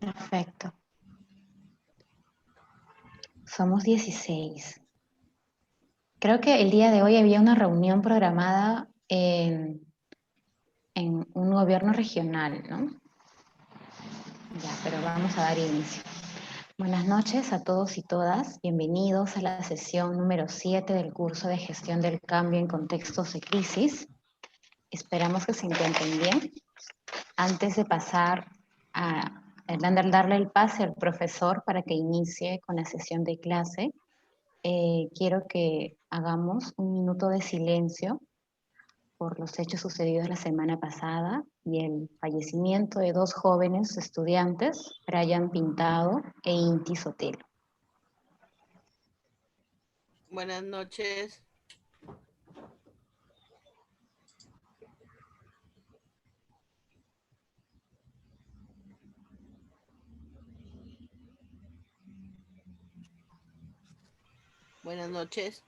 Perfecto. Somos 16. Creo que el día de hoy había una reunión programada en un gobierno regional, ¿no? Ya, pero vamos a dar inicio. Buenas noches a todos y todas. Bienvenidos a la sesión número 7 del curso de Gestión del Cambio en Contextos de Crisis. Esperamos que se encuentren bien. Antes de pasar a darle el pase al profesor para que inicie con la sesión de clase, quiero que hagamos un minuto de silencio por los hechos sucedidos la semana pasada y el fallecimiento de dos jóvenes estudiantes, Brian Pintado e Inti Sotelo. Buenas noches. Buenas noches.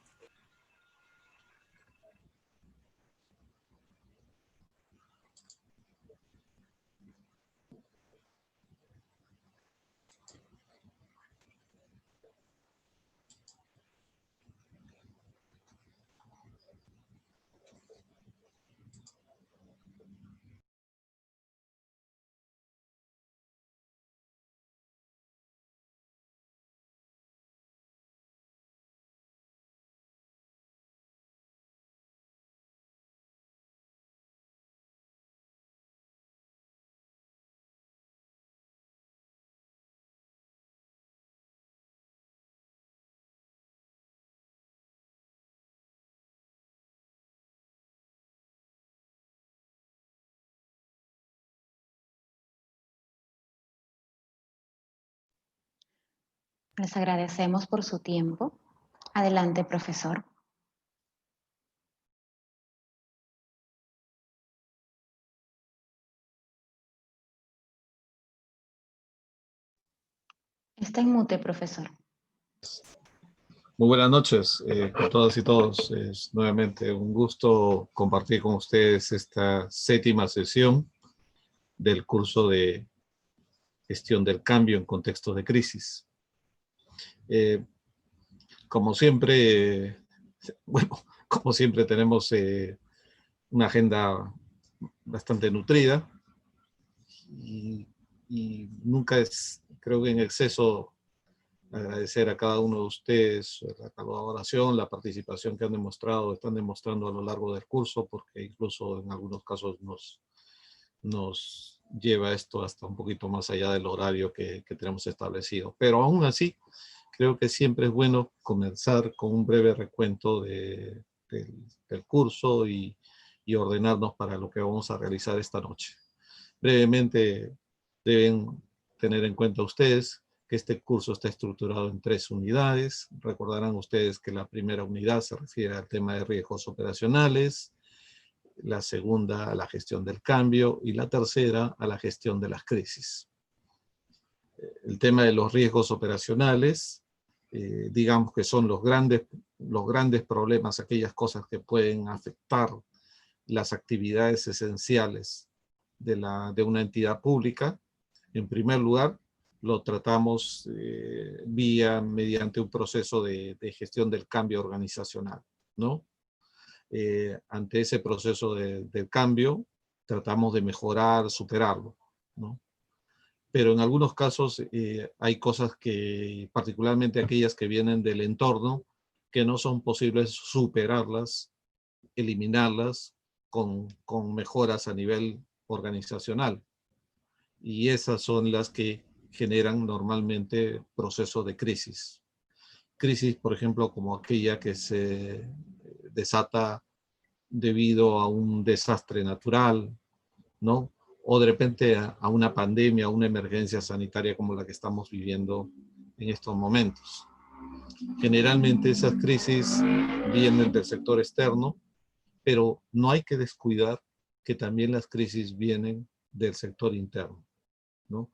Les agradecemos por su tiempo. Adelante, profesor. Está en mute, profesor. Muy buenas noches con todas y todos. Es nuevamente un gusto compartir con ustedes esta 7ª sesión del curso de Gestión del Cambio en Contextos de Crisis. Como siempre, como siempre tenemos una agenda bastante nutrida y nunca es, creo que en exceso, agradecer a cada uno de ustedes la colaboración, la participación que están demostrando a lo largo del curso, porque incluso en algunos casos nos lleva esto hasta un poquito más allá del horario que tenemos establecido. Pero aún así, creo que siempre es bueno comenzar con un breve recuento del curso y ordenarnos para lo que vamos a realizar esta noche. Brevemente, deben tener en cuenta ustedes que este curso está estructurado en 3 unidades. Recordarán ustedes que la primera unidad se refiere al tema de riesgos operacionales, la segunda a la gestión del cambio y la tercera a la gestión de las crisis. El tema de los riesgos operacionales, digamos que son los grandes problemas, aquellas cosas que pueden afectar las actividades esenciales de una entidad pública. En primer lugar, lo tratamos mediante un proceso de gestión del cambio organizacional, ¿no? Ante ese proceso del cambio, tratamos de mejorar, superarlo, ¿no? Pero en algunos casos hay cosas que, particularmente aquellas que vienen del entorno, que no son posibles superarlas, eliminarlas con mejoras a nivel organizacional. Y esas son las que generan normalmente procesos de crisis. Crisis, por ejemplo, como aquella que se desata debido a un desastre natural, ¿no? O de repente a una pandemia, a una emergencia sanitaria como la que estamos viviendo en estos momentos. Generalmente esas crisis vienen del sector externo, pero no hay que descuidar que también las crisis vienen del sector interno, ¿no?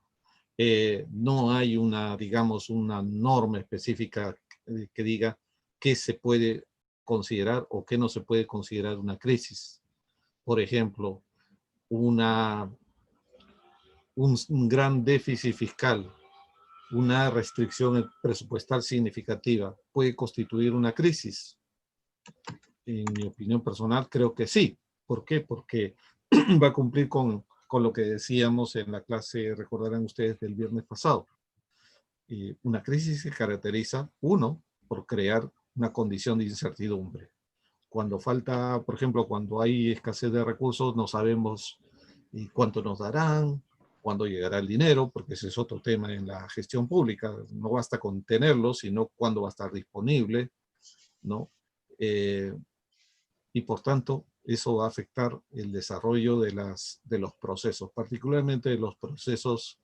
No hay digamos, una norma específica que diga qué se puede considerar o qué no se puede considerar una crisis. Por ejemplo, una un gran déficit fiscal, una restricción presupuestal significativa, puede constituir una crisis. En mi opinión personal, creo que sí. ¿Por qué? Porque va a cumplir con lo que decíamos en la clase, recordarán ustedes, del viernes pasado. Una crisis se caracteriza, uno, por crear una condición de incertidumbre. Cuando falta, por ejemplo, cuando hay escasez de recursos, no sabemos cuánto nos darán, cuándo llegará el dinero, porque ese es otro tema en la gestión pública. No basta con tenerlo, sino cuándo va a estar disponible, ¿no? Y por tanto, eso va a afectar el desarrollo de los procesos, particularmente de los procesos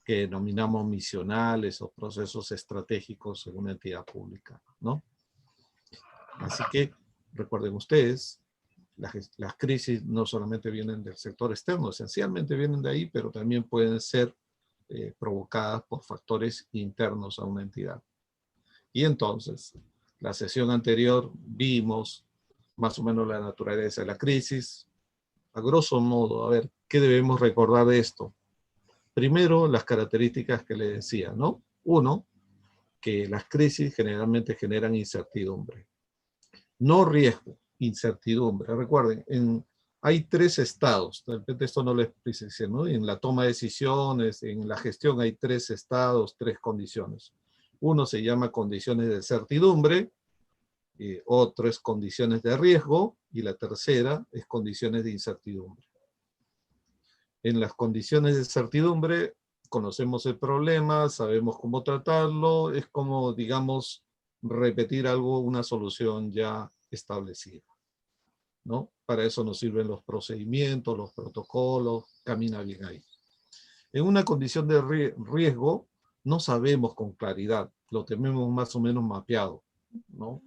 que denominamos misionales o procesos estratégicos en una entidad pública, ¿no? Así que, recuerden ustedes, las crisis no solamente vienen del sector externo, esencialmente vienen de ahí, pero también pueden ser provocadas por factores internos a una entidad. Y entonces, la sesión anterior vimos más o menos la naturaleza de la crisis. A grosso modo, a ver, ¿qué debemos recordar de esto? Primero, las características que le decía, ¿no? Uno, que las crisis generalmente generan incertidumbre. No riesgo, incertidumbre. Recuerden, hay tres estados, de repente esto no lo expliqué, ¿no? En la toma de decisiones, en la gestión hay tres estados, tres condiciones. Uno se llama condiciones de certidumbre, otro es condiciones de riesgo, y la tercera es condiciones de incertidumbre. En las condiciones de certidumbre, conocemos el problema, sabemos cómo tratarlo, es como, digamos, repetir algo, una solución ya establecida, ¿no? Para eso nos sirven los procedimientos, los protocolos, camina bien ahí. En una condición de riesgo, no sabemos con claridad, lo tenemos más o menos mapeado, ¿no?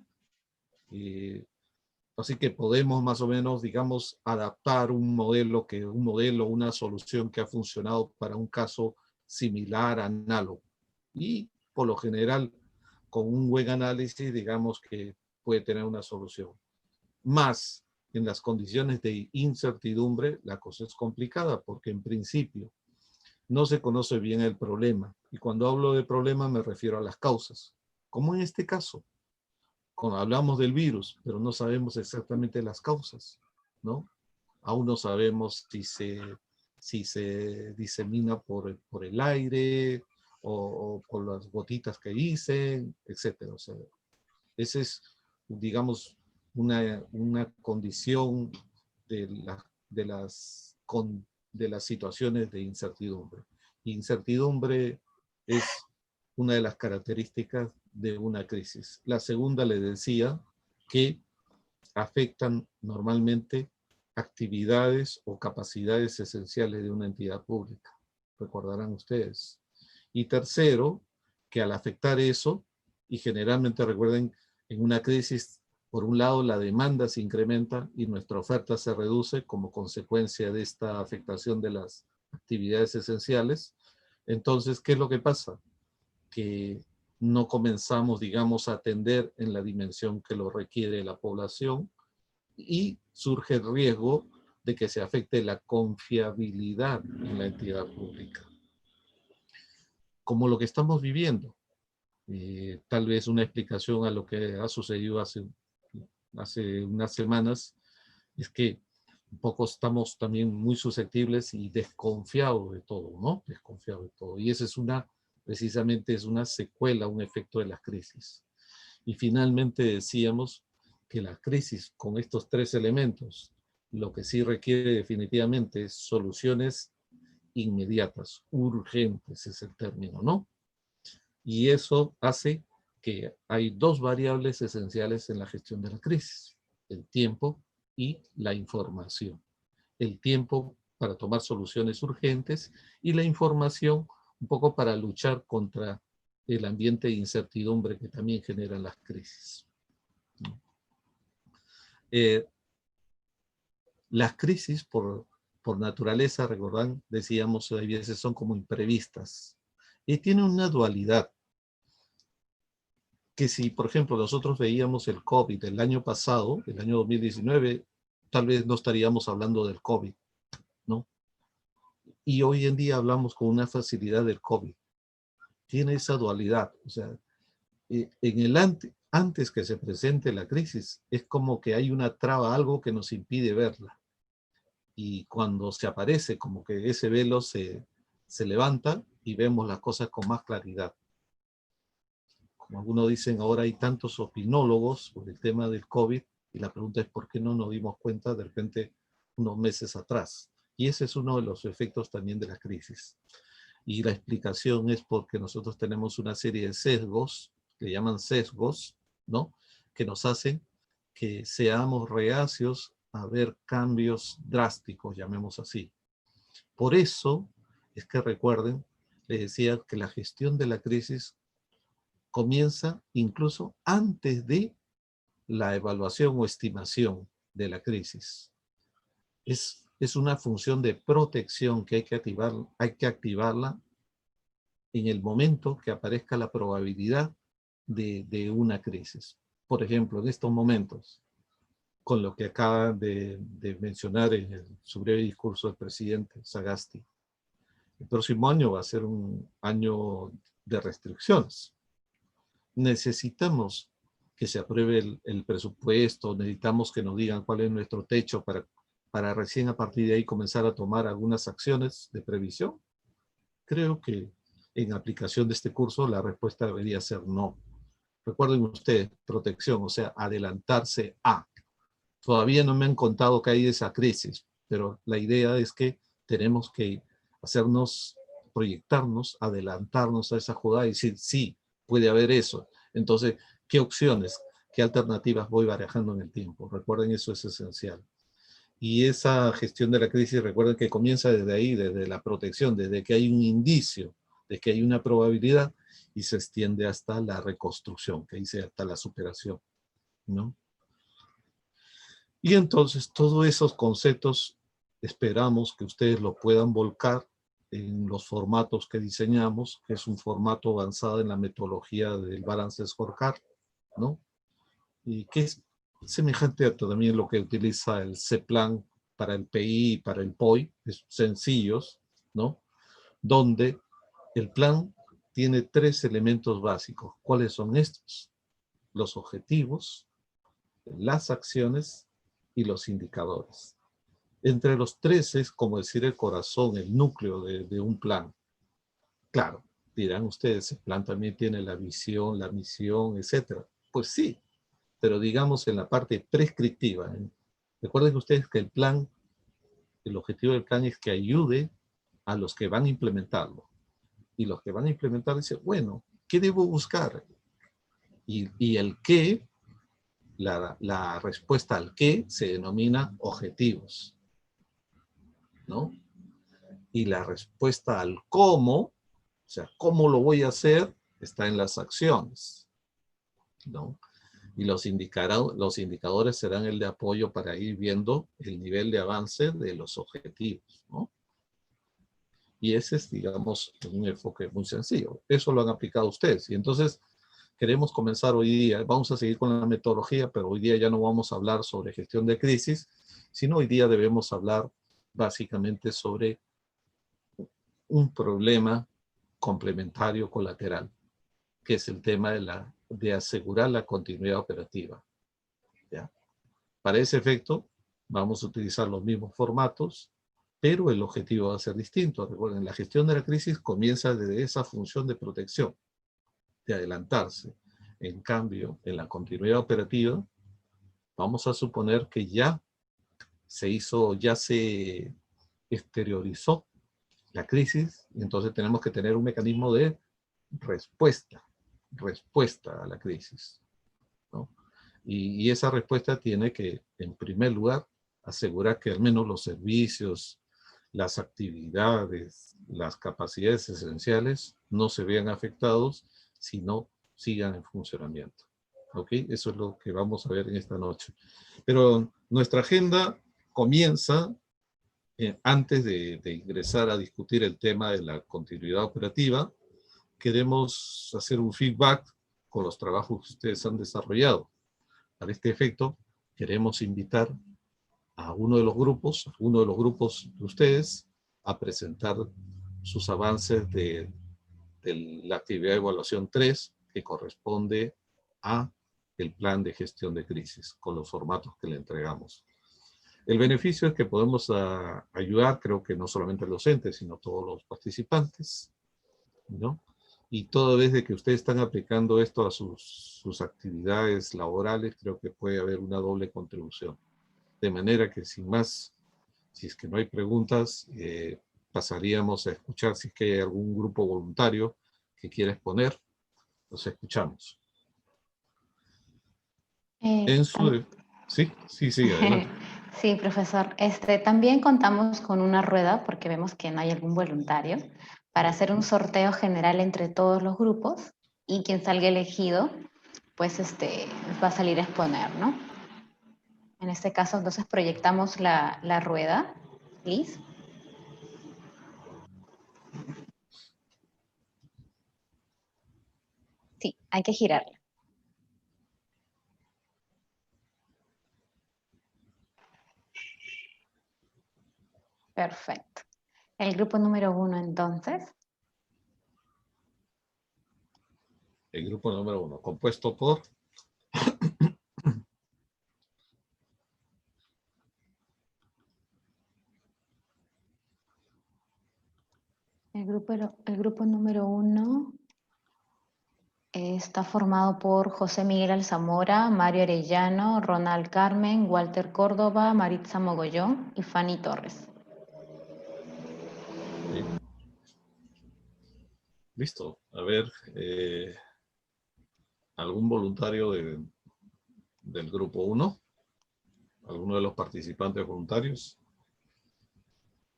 Así que podemos más o menos, digamos, adaptar un modelo, una solución que ha funcionado para un caso similar, análogo. Y por lo general, con un buen análisis, digamos que puede tener una solución. Más en las condiciones de incertidumbre, la cosa es complicada porque en principio no se conoce bien el problema. Y cuando hablo de problema me refiero a las causas, como en este caso. Cuando hablamos del virus, pero no sabemos exactamente las causas, ¿no? Aún no sabemos si se disemina por el aire o por las gotitas que dicen, etc. O sea, esa es, digamos, una condición de las situaciones de incertidumbre. Incertidumbre es una de las características de una crisis. La segunda le decía que afectan normalmente actividades o capacidades esenciales de una entidad pública. Recordarán ustedes. Y tercero, que al afectar eso, y generalmente recuerden, en una crisis, por un lado la demanda se incrementa y nuestra oferta se reduce como consecuencia de esta afectación de las actividades esenciales. Entonces, ¿qué es lo que pasa? Que no comenzamos, digamos, a atender en la dimensión que lo requiere la población y surge el riesgo de que se afecte la confiabilidad en la entidad pública. Como lo que estamos viviendo. Tal vez una explicación a lo que ha sucedido hace unas semanas es que un poco estamos también muy susceptibles y desconfiados de todo, ¿no? Desconfiados de todo. Y esa es precisamente es una secuela, un efecto de las crisis. Y finalmente decíamos que la crisis con estos tres elementos, lo que sí requiere definitivamente es soluciones inmediatas, urgentes es el término, ¿no? Y eso hace que hay dos variables esenciales en la gestión de la crisis, el tiempo y la información. El tiempo para tomar soluciones urgentes y la información un poco para luchar contra el ambiente de incertidumbre que también generan las crisis. Las crisis por naturaleza, recordan, decíamos, a veces son como imprevistas. Y tiene una dualidad. Que si, por ejemplo, nosotros veíamos el COVID el año pasado, el año 2019, tal vez no estaríamos hablando del COVID, ¿no? y hoy en día hablamos con una facilidad del COVID. Tiene esa dualidad, o sea, en el antes que se presente la crisis, es como que hay una traba, algo que nos impide verla. Y cuando se aparece, como que ese velo se levanta y vemos las cosas con más claridad. Como algunos dicen, ahora hay tantos opinólogos por el tema del COVID, y la pregunta es ¿por qué no nos dimos cuenta de repente unos meses atrás? Y ese es uno de los efectos también de la crisis. Y la explicación es porque nosotros tenemos una serie de sesgos, que llaman sesgos, ¿no? Que nos hacen que seamos reacios a ver cambios drásticos, llamemos así. Por eso es que recuerden, les decía que la gestión de la crisis comienza incluso antes de la evaluación o estimación de la crisis. Es una función de protección que hay que activarla en el momento que aparezca la probabilidad de una crisis. Por ejemplo, en estos momentos, con lo que acaba de mencionar en su breve discurso del presidente Sagasti, el próximo año va a ser un año de restricciones. Necesitamos que se apruebe el presupuesto, necesitamos que nos digan cuál es nuestro techo para recién a partir de ahí comenzar a tomar algunas acciones de previsión. Creo que en aplicación de este curso la respuesta debería ser no. Recuerden ustedes, protección, o sea, adelantarse a. Todavía no me han contado que hay esa crisis, pero la idea es que tenemos que proyectarnos, adelantarnos a esa jugada y decir, sí, puede haber eso. Entonces, ¿qué opciones, qué alternativas voy barajando en el tiempo? Recuerden, eso es esencial. Y esa gestión de la crisis, recuerden que comienza desde ahí, desde la protección, desde que hay un indicio, de que hay una probabilidad, y se extiende hasta la reconstrucción, que dice hasta la superación, ¿no? Y entonces todos esos conceptos esperamos que ustedes lo puedan volcar en los formatos que diseñamos, que es un formato avanzado en la metodología del Balance Scorecard, ¿no? Y que es semejante a también lo que utiliza el CEPLAN para el PI y para el POI, es sencillos, ¿no? Donde el plan tiene 3 elementos básicos. ¿Cuáles son estos? Los objetivos, las acciones y los indicadores. Entre los 3 es como decir el corazón, el núcleo de un plan. Claro, dirán ustedes, el plan también tiene la visión, la misión, etc. Pues sí, pero digamos en la parte prescriptiva. Recuerden ustedes que el objetivo del plan es que ayude a los que van a implementarlo. Y los que van a implementar dicen, bueno, ¿qué debo buscar? Y el qué, la respuesta al qué se denomina objetivos, ¿no? Y la respuesta al cómo, o sea, ¿cómo lo voy a hacer? Está en las acciones, ¿no? Y los indicadores serán el de apoyo para ir viendo el nivel de avance de los objetivos, ¿no? Y ese es, digamos, un enfoque muy sencillo. Eso lo han aplicado ustedes. Y entonces queremos comenzar hoy día. Vamos a seguir con la metodología, pero hoy día ya no vamos a hablar sobre gestión de crisis, sino hoy día debemos hablar básicamente sobre un problema complementario colateral, que es el tema de asegurar la continuidad operativa, ¿ya? Para ese efecto, vamos a utilizar los mismos formatos, pero el objetivo va a ser distinto. Recuerden, la gestión de la crisis comienza desde esa función de protección, de adelantarse. En cambio, en la continuidad operativa, vamos a suponer que ya se exteriorizó la crisis, y entonces tenemos que tener un mecanismo de respuesta a la crisis, ¿no? Y esa respuesta tiene que, en primer lugar, asegurar que al menos los servicios, las actividades, las capacidades esenciales no se vean afectados, sino sigan en funcionamiento. ¿Ok? Eso es lo que vamos a ver en esta noche. Pero nuestra agenda comienza antes de ingresar a discutir el tema de la continuidad operativa. Queremos hacer un feedback con los trabajos que ustedes han desarrollado. Para este efecto, queremos invitar a uno de los grupos de ustedes a presentar sus avances de la actividad de evaluación 3, que corresponde a el plan de gestión de crisis, con los formatos que le entregamos. El beneficio es que podemos ayudar, creo que no solamente al docente, sino todos los participantes, ¿no? Y toda vez de que ustedes están aplicando esto a sus actividades laborales, creo que puede haber una doble contribución. De manera que sin más, si es que no hay preguntas, pasaríamos a escuchar si es que hay algún grupo voluntario que quiera exponer. Los escuchamos. Sí, adelante. Sí, profesor. También contamos con una rueda, porque vemos que no hay algún voluntario, para hacer un sorteo general entre todos los grupos, y quien salga elegido, pues va a salir a exponer, ¿no? En este caso, entonces, proyectamos la rueda. ¿Liz? Sí, hay que girarla. Perfecto. El grupo número 1, entonces. El grupo número 1, compuesto por... El grupo número 1 está formado por José Miguel Alzamora, Mario Arellano, Ronald Carmen, Walter Córdoba, Maritza Mogollón y Fanny Torres. Sí. Listo. A ver, ¿algún voluntario del grupo 1? ¿Alguno de los participantes voluntarios?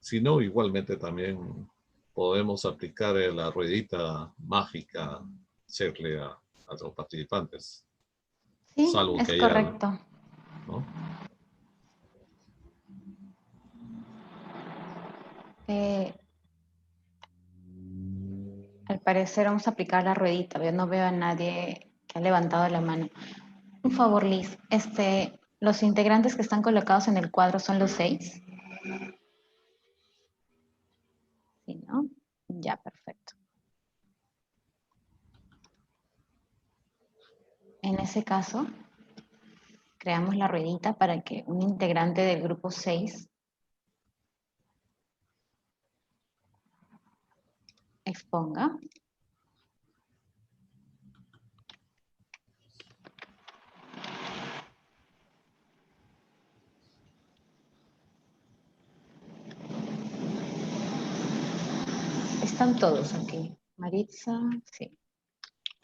Si no, igualmente también podemos aplicar la ruedita mágica, hacerle a los participantes. Sí, salvo es que haya, correcto. ¿no? Al parecer vamos a aplicar la ruedita. Yo no veo a nadie que ha levantado la mano. Un favor, Liz. Los integrantes que están colocados en el cuadro son los 6. ¿Sí, no? Ya, perfecto. En ese caso, creamos la ruedita para que un integrante del grupo 6 exponga. Están todos aquí. Maritza, sí.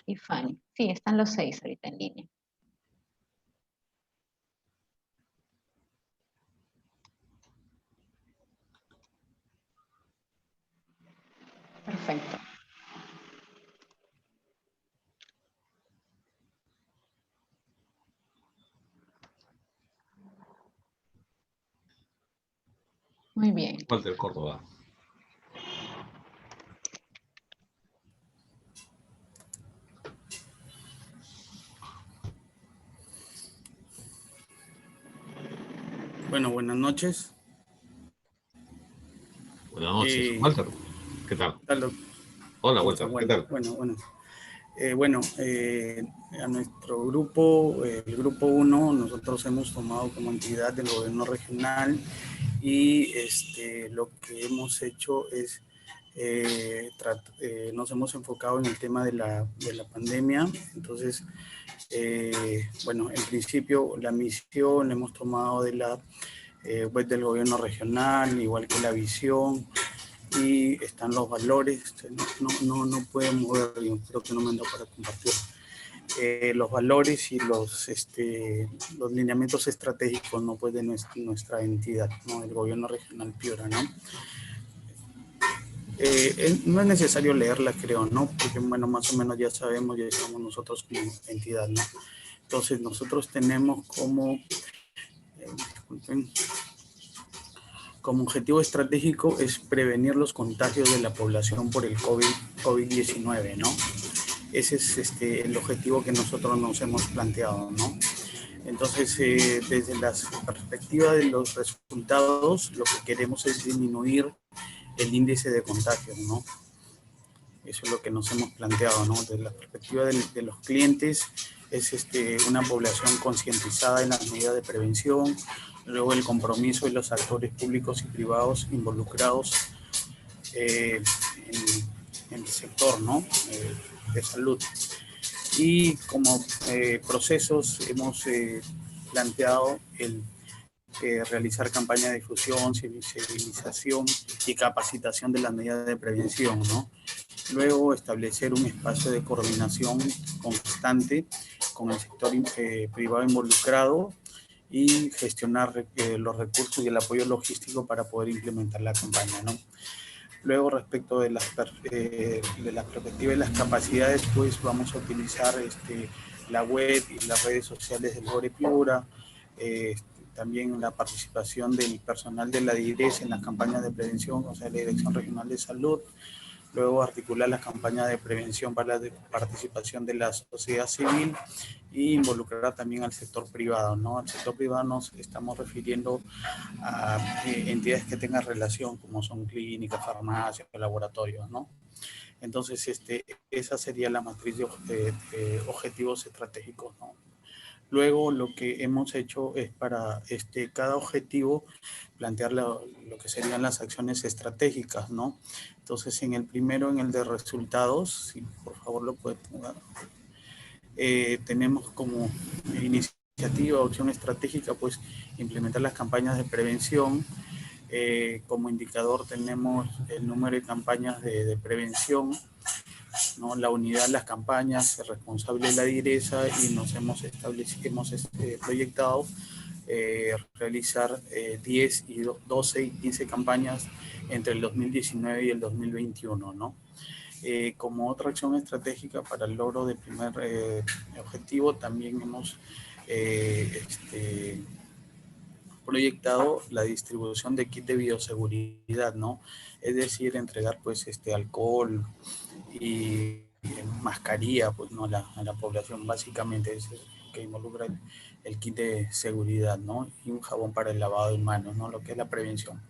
Y Fanny. Sí, están los 6 ahorita en línea. Perfecto. Muy bien. Walter Córdoba. Bueno, buenas noches. Buenas noches, Walter. ¿Qué tal? Hola, Walter. ¿Qué tal? Bueno, a nuestro grupo, el grupo 1, nosotros hemos tomado como entidad del gobierno regional y lo que hemos hecho es, nos hemos enfocado en el tema de la pandemia. Entonces, bueno, en principio la misión la hemos tomado de la web del gobierno regional, igual que la visión, y están los valores. No pueden mover, yo creo que no me ando para compartir los valores y los lineamientos estratégicos, ¿no? Pues de nuestra entidad, ¿no? El gobierno regional Piura, ¿no? No es necesario leerla, creo, ¿no? Porque, bueno, más o menos ya sabemos, ya estamos nosotros como entidad, ¿no? Entonces, nosotros tenemos como, disculpen, como objetivo estratégico es prevenir los contagios de la población por el COVID-19, ¿no? Ese es el objetivo que nosotros nos hemos planteado, ¿no? Entonces, desde la perspectiva de los resultados, lo que queremos es disminuir el índice de contagio, ¿no? Eso es lo que nos hemos planteado, ¿no? Desde la perspectiva de los clientes, es una población concientizada en las medidas de prevención, luego el compromiso de los actores públicos y privados involucrados en el sector, ¿no? De salud. Y como procesos hemos planteado el realizar campañas de difusión, sensibilización y capacitación de las medidas de prevención, ¿no? Luego, establecer un espacio de coordinación constante con el sector privado involucrado y gestionar los recursos y el apoyo logístico para poder implementar la campaña, ¿no? Luego, respecto de la perspectiva y las capacidades, pues vamos a utilizar la web y las redes sociales del GORE Piura, también la participación del personal de la DIRES en las campañas de prevención, o sea, la Dirección Regional de Salud. Luego, articular las campañas de prevención para la participación de la sociedad civil y involucrar también al sector privado, ¿no? Al sector privado nos estamos refiriendo a entidades que tengan relación, como son clínicas, farmacias, laboratorios, ¿no? Entonces, esa sería la matriz de objetivos estratégicos, ¿no? Luego, lo que hemos hecho es para cada objetivo plantear lo que serían las acciones estratégicas, ¿no? Entonces, en el primero, en el de resultados, si por favor lo puede poner, tenemos como iniciativa, opción estratégica, pues implementar las campañas de prevención. Como indicador tenemos el número de campañas de prevención, ¿no? La unidad de las campañas, el responsable de la direza, y nos hemos proyectado realizar 10, y 12 y 15 campañas entre el 2019 y el 2021, ¿no? Como otra acción estratégica para el logro del primer objetivo, también hemos proyectado la distribución de kit de bioseguridad, ¿no? Es decir, entregar pues alcohol y mascarilla, pues, ¿no? a la población, básicamente es que involucra el kit de seguridad, ¿no? Y un jabón para el lavado de manos, ¿no? Lo que es la prevención.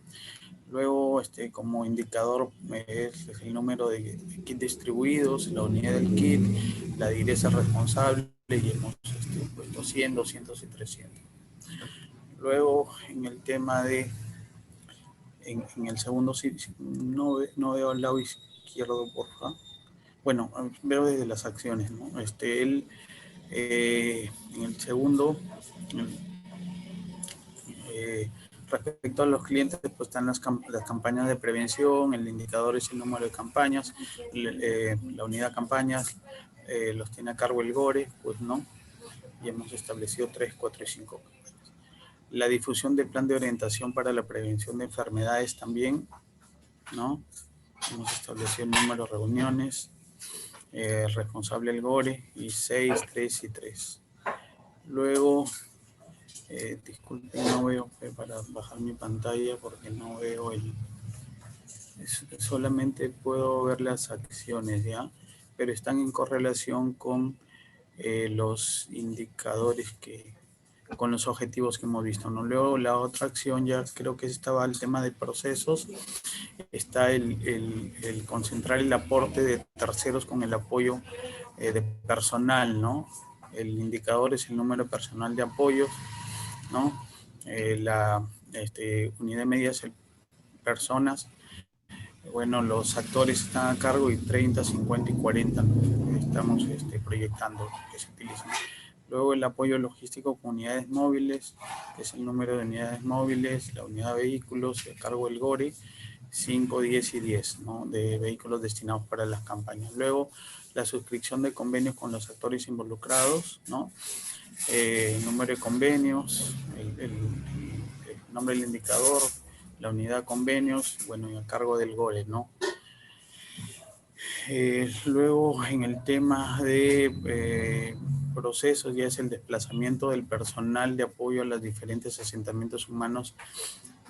Luego, como indicador, es el número de kits distribuidos, la unidad del kit, la direza responsable, y hemos puesto 100, 200 y 300. Luego, en el tema de, en el segundo, no veo al lado izquierdo, por favor. Bueno, veo desde las acciones, ¿no? En el segundo, respecto a los clientes, pues están las campañas de prevención, el indicador es el número de campañas, la unidad de campañas los tiene a cargo el GORE, pues no, y hemos establecido 3, 4 y 5. La difusión del plan de orientación para la prevención de enfermedades también, ¿no? Hemos establecido el número de reuniones, responsable el GORE, y 6, 3 y 3. Luego, disculpen, no veo para bajar mi pantalla porque no veo solamente puedo ver las acciones, ¿ya? Pero están en correlación con los indicadores con los objetivos que hemos visto, ¿no? Luego la otra acción, ya creo que estaba el tema de procesos, está el concentrar el aporte de terceros con el apoyo de personal, ¿no? El indicador es el número de personal de apoyo, ¿no? La unidad de medidas personas, bueno, los actores están a cargo, y 30, 50 y 40 estamos proyectando que se utilicen. Luego el apoyo logístico con unidades móviles, que es el número de unidades móviles, la unidad de vehículos, a cargo del GORE, 5, 10 y 10, ¿no? De vehículos destinados para las campañas. Luego la suscripción de convenios con los actores involucrados, ¿no? El número de convenios, el nombre del indicador, la unidad de convenios, bueno, y a cargo del GORE, ¿no? Luego, en el tema de procesos, ya es el desplazamiento del personal de apoyo a los diferentes asentamientos humanos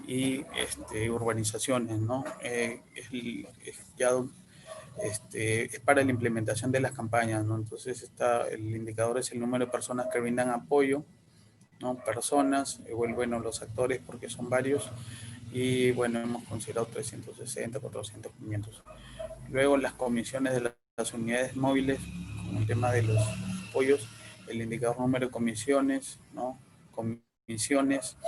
y urbanizaciones, ¿no? Es para la implementación de las campañas, ¿no? Entonces, el indicador es el número de personas que brindan apoyo, ¿no? Personas, bueno, los actores, porque son varios, y bueno, hemos considerado 360, 400, 500. Luego las comisiones de las unidades móviles, con el tema de los apoyos, el indicador número de comisiones, ¿no? Comisiones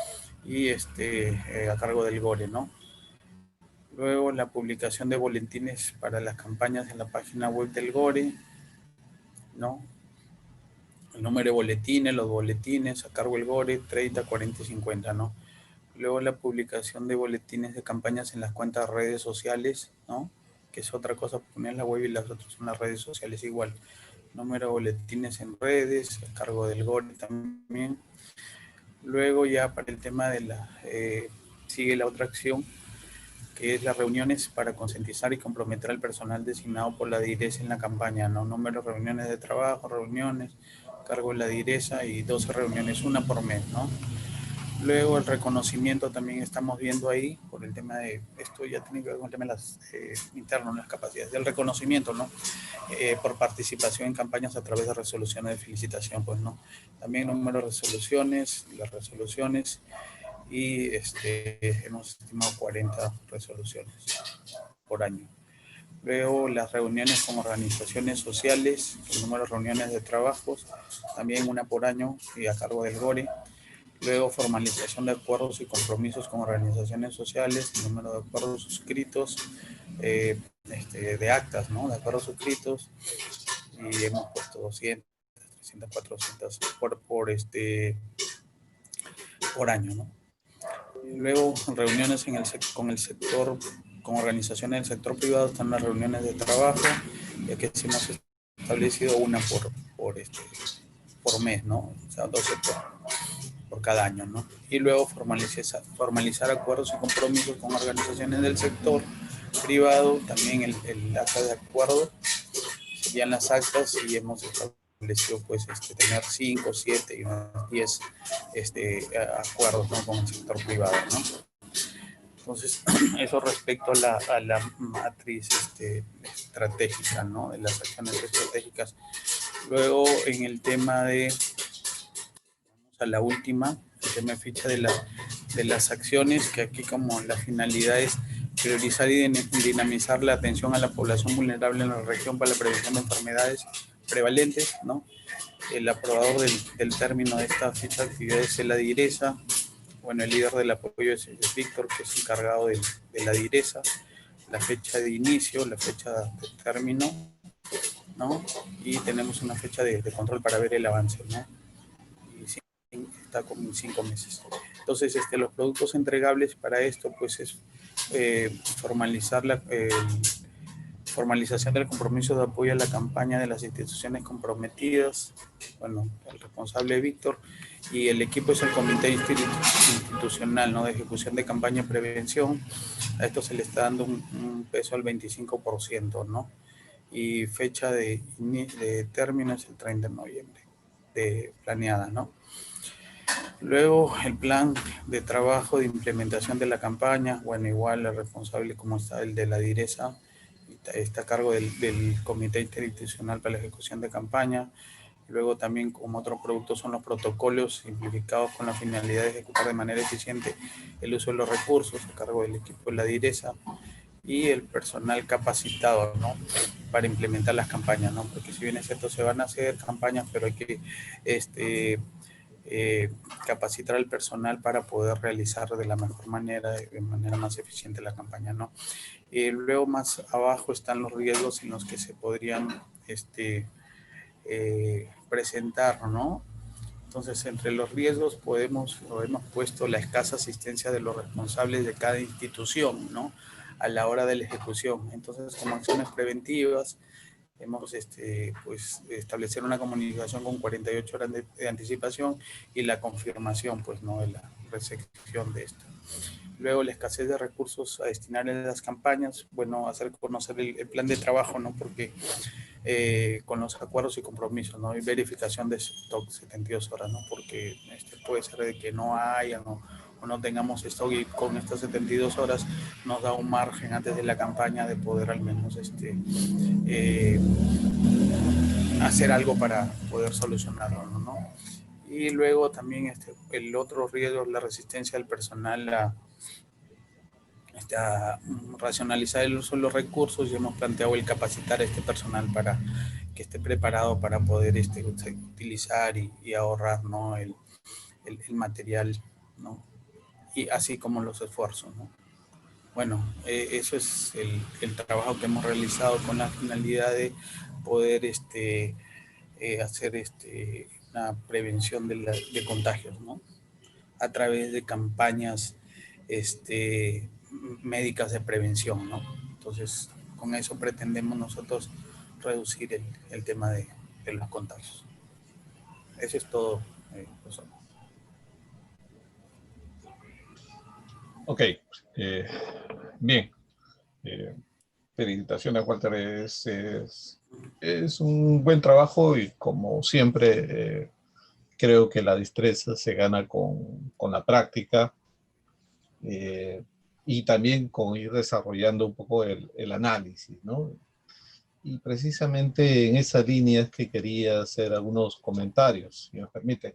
y a cargo del GORE, ¿no? Luego la publicación de boletines para las campañas en la página web del GORE, ¿no? El número de boletines, los boletines a cargo del GORE, 30, 40 y 50, ¿no? Luego la publicación de boletines de campañas en las cuentas de redes sociales, ¿no? Que es otra cosa, poner la web y las otras son las redes sociales igual. Número de boletines en redes, a cargo del GORE también. Luego ya para el tema de sigue la otra acción, que es las reuniones para concientizar y comprometer al personal designado por la DIRESA en la campaña, ¿no? Número de reuniones de trabajo, reuniones, cargo de la DIRESA y 12 reuniones, una por mes, ¿no? Luego el reconocimiento también estamos viendo ahí, por el tema de, esto ya tiene que ver con el tema de las internos, las capacidades del reconocimiento, ¿no? Por participación en campañas a través de resoluciones de felicitación, pues, ¿no? También número de resoluciones, las resoluciones, y hemos estimado 40 resoluciones por año. Luego las reuniones con organizaciones sociales, el número de reuniones de trabajos, también una por año y a cargo del GORE. Luego formalización de acuerdos y compromisos con organizaciones sociales, el número de acuerdos suscritos, de actas, ¿no? De acuerdos suscritos, y hemos puesto 200, 300, 400 por año, ¿no? Luego, reuniones con el sector, con organizaciones del sector privado, están las reuniones de trabajo, ya que hemos establecido una por mes, ¿no? O sea, 12 por cada año, ¿no? Y luego formalizar acuerdos y compromisos con organizaciones del sector privado, también el acta de acuerdo, serían las actas, y hemos establecido pues tener 5, 7 y unos 10 acuerdos, ¿no? Con el sector privado, ¿no? Entonces, eso respecto a la matriz estratégica, ¿no? De las acciones estratégicas. Luego, en el tema a la última, el tema de ficha de las acciones, que aquí como la finalidad es priorizar y dinamizar la atención a la población vulnerable en la región para la prevención de enfermedades prevalentes, ¿no? El aprobador del término de esta ficha de actividades es la DIRESA. Bueno, el líder del apoyo es Víctor, que es encargado de la DIRESA. La fecha de inicio, la fecha de término, ¿no? Y tenemos una fecha de control para ver el avance, ¿no? Está con 5 meses. Entonces, los productos entregables para esto, pues es formalizar formalización del compromiso de apoyo a la campaña de las instituciones comprometidas. Bueno, el responsable Víctor, y el equipo es el Comité Institucional, ¿no? De Ejecución de Campaña y Prevención. A esto se le está dando un peso al 25%, ¿no? Y fecha de término es el 30 de noviembre, planeada, ¿no? Luego, el plan de trabajo de implementación de la campaña, bueno, igual el responsable, como está el de la DIRESA, está a cargo del Comité Interinstitucional para la Ejecución de Campaña. Luego también, como otro producto, son los protocolos simplificados con la finalidad de ejecutar de manera eficiente el uso de los recursos, a cargo del equipo de la DIRESA, y el personal capacitado, ¿no? Para implementar las campañas, ¿no? Porque si bien es cierto, se van a hacer campañas, pero hay que capacitar al personal para poder realizar de la mejor manera, de manera más eficiente la campaña, ¿no? Luego más abajo están los riesgos en los que se podrían presentar, ¿no? Entonces, entre los riesgos hemos puesto la escasa asistencia de los responsables de cada institución, ¿no? A la hora de la ejecución. Entonces, como acciones preventivas, hemos pues establecer una comunicación con 48 horas de anticipación y la confirmación, pues, ¿no? De la recepción de esto. Luego, la escasez de recursos a destinar en las campañas, bueno, hacer conocer el plan de trabajo, ¿no? Porque con los acuerdos y compromisos, ¿no? Y verificación de stock 72 horas, ¿no? Porque puede ser de que no haya, ¿no? O no tengamos stock, y con estas 72 horas nos da un margen antes de la campaña de poder al menos hacer algo para poder solucionarlo, ¿no? Y luego también el otro riesgo es la resistencia del personal a racionalizar el uso de los recursos y hemos planteado el capacitar a este personal para que esté preparado para poder utilizar y ahorrar, ¿no? el material, ¿no? Y así como los esfuerzos, ¿no? Bueno, eso es el trabajo que hemos realizado con la finalidad de poder hacer una prevención de contagios, ¿no? A través de campañas médicas de prevención, ¿no? Entonces, con eso pretendemos nosotros reducir el tema de los contagios. Eso es todo, profesor. Ok, bien. Felicitaciones, Walter. Es un buen trabajo y como siempre creo que la destreza se gana con la práctica y también con ir desarrollando un poco el análisis, ¿no? Y precisamente en esa línea es que quería hacer algunos comentarios, si me permiten,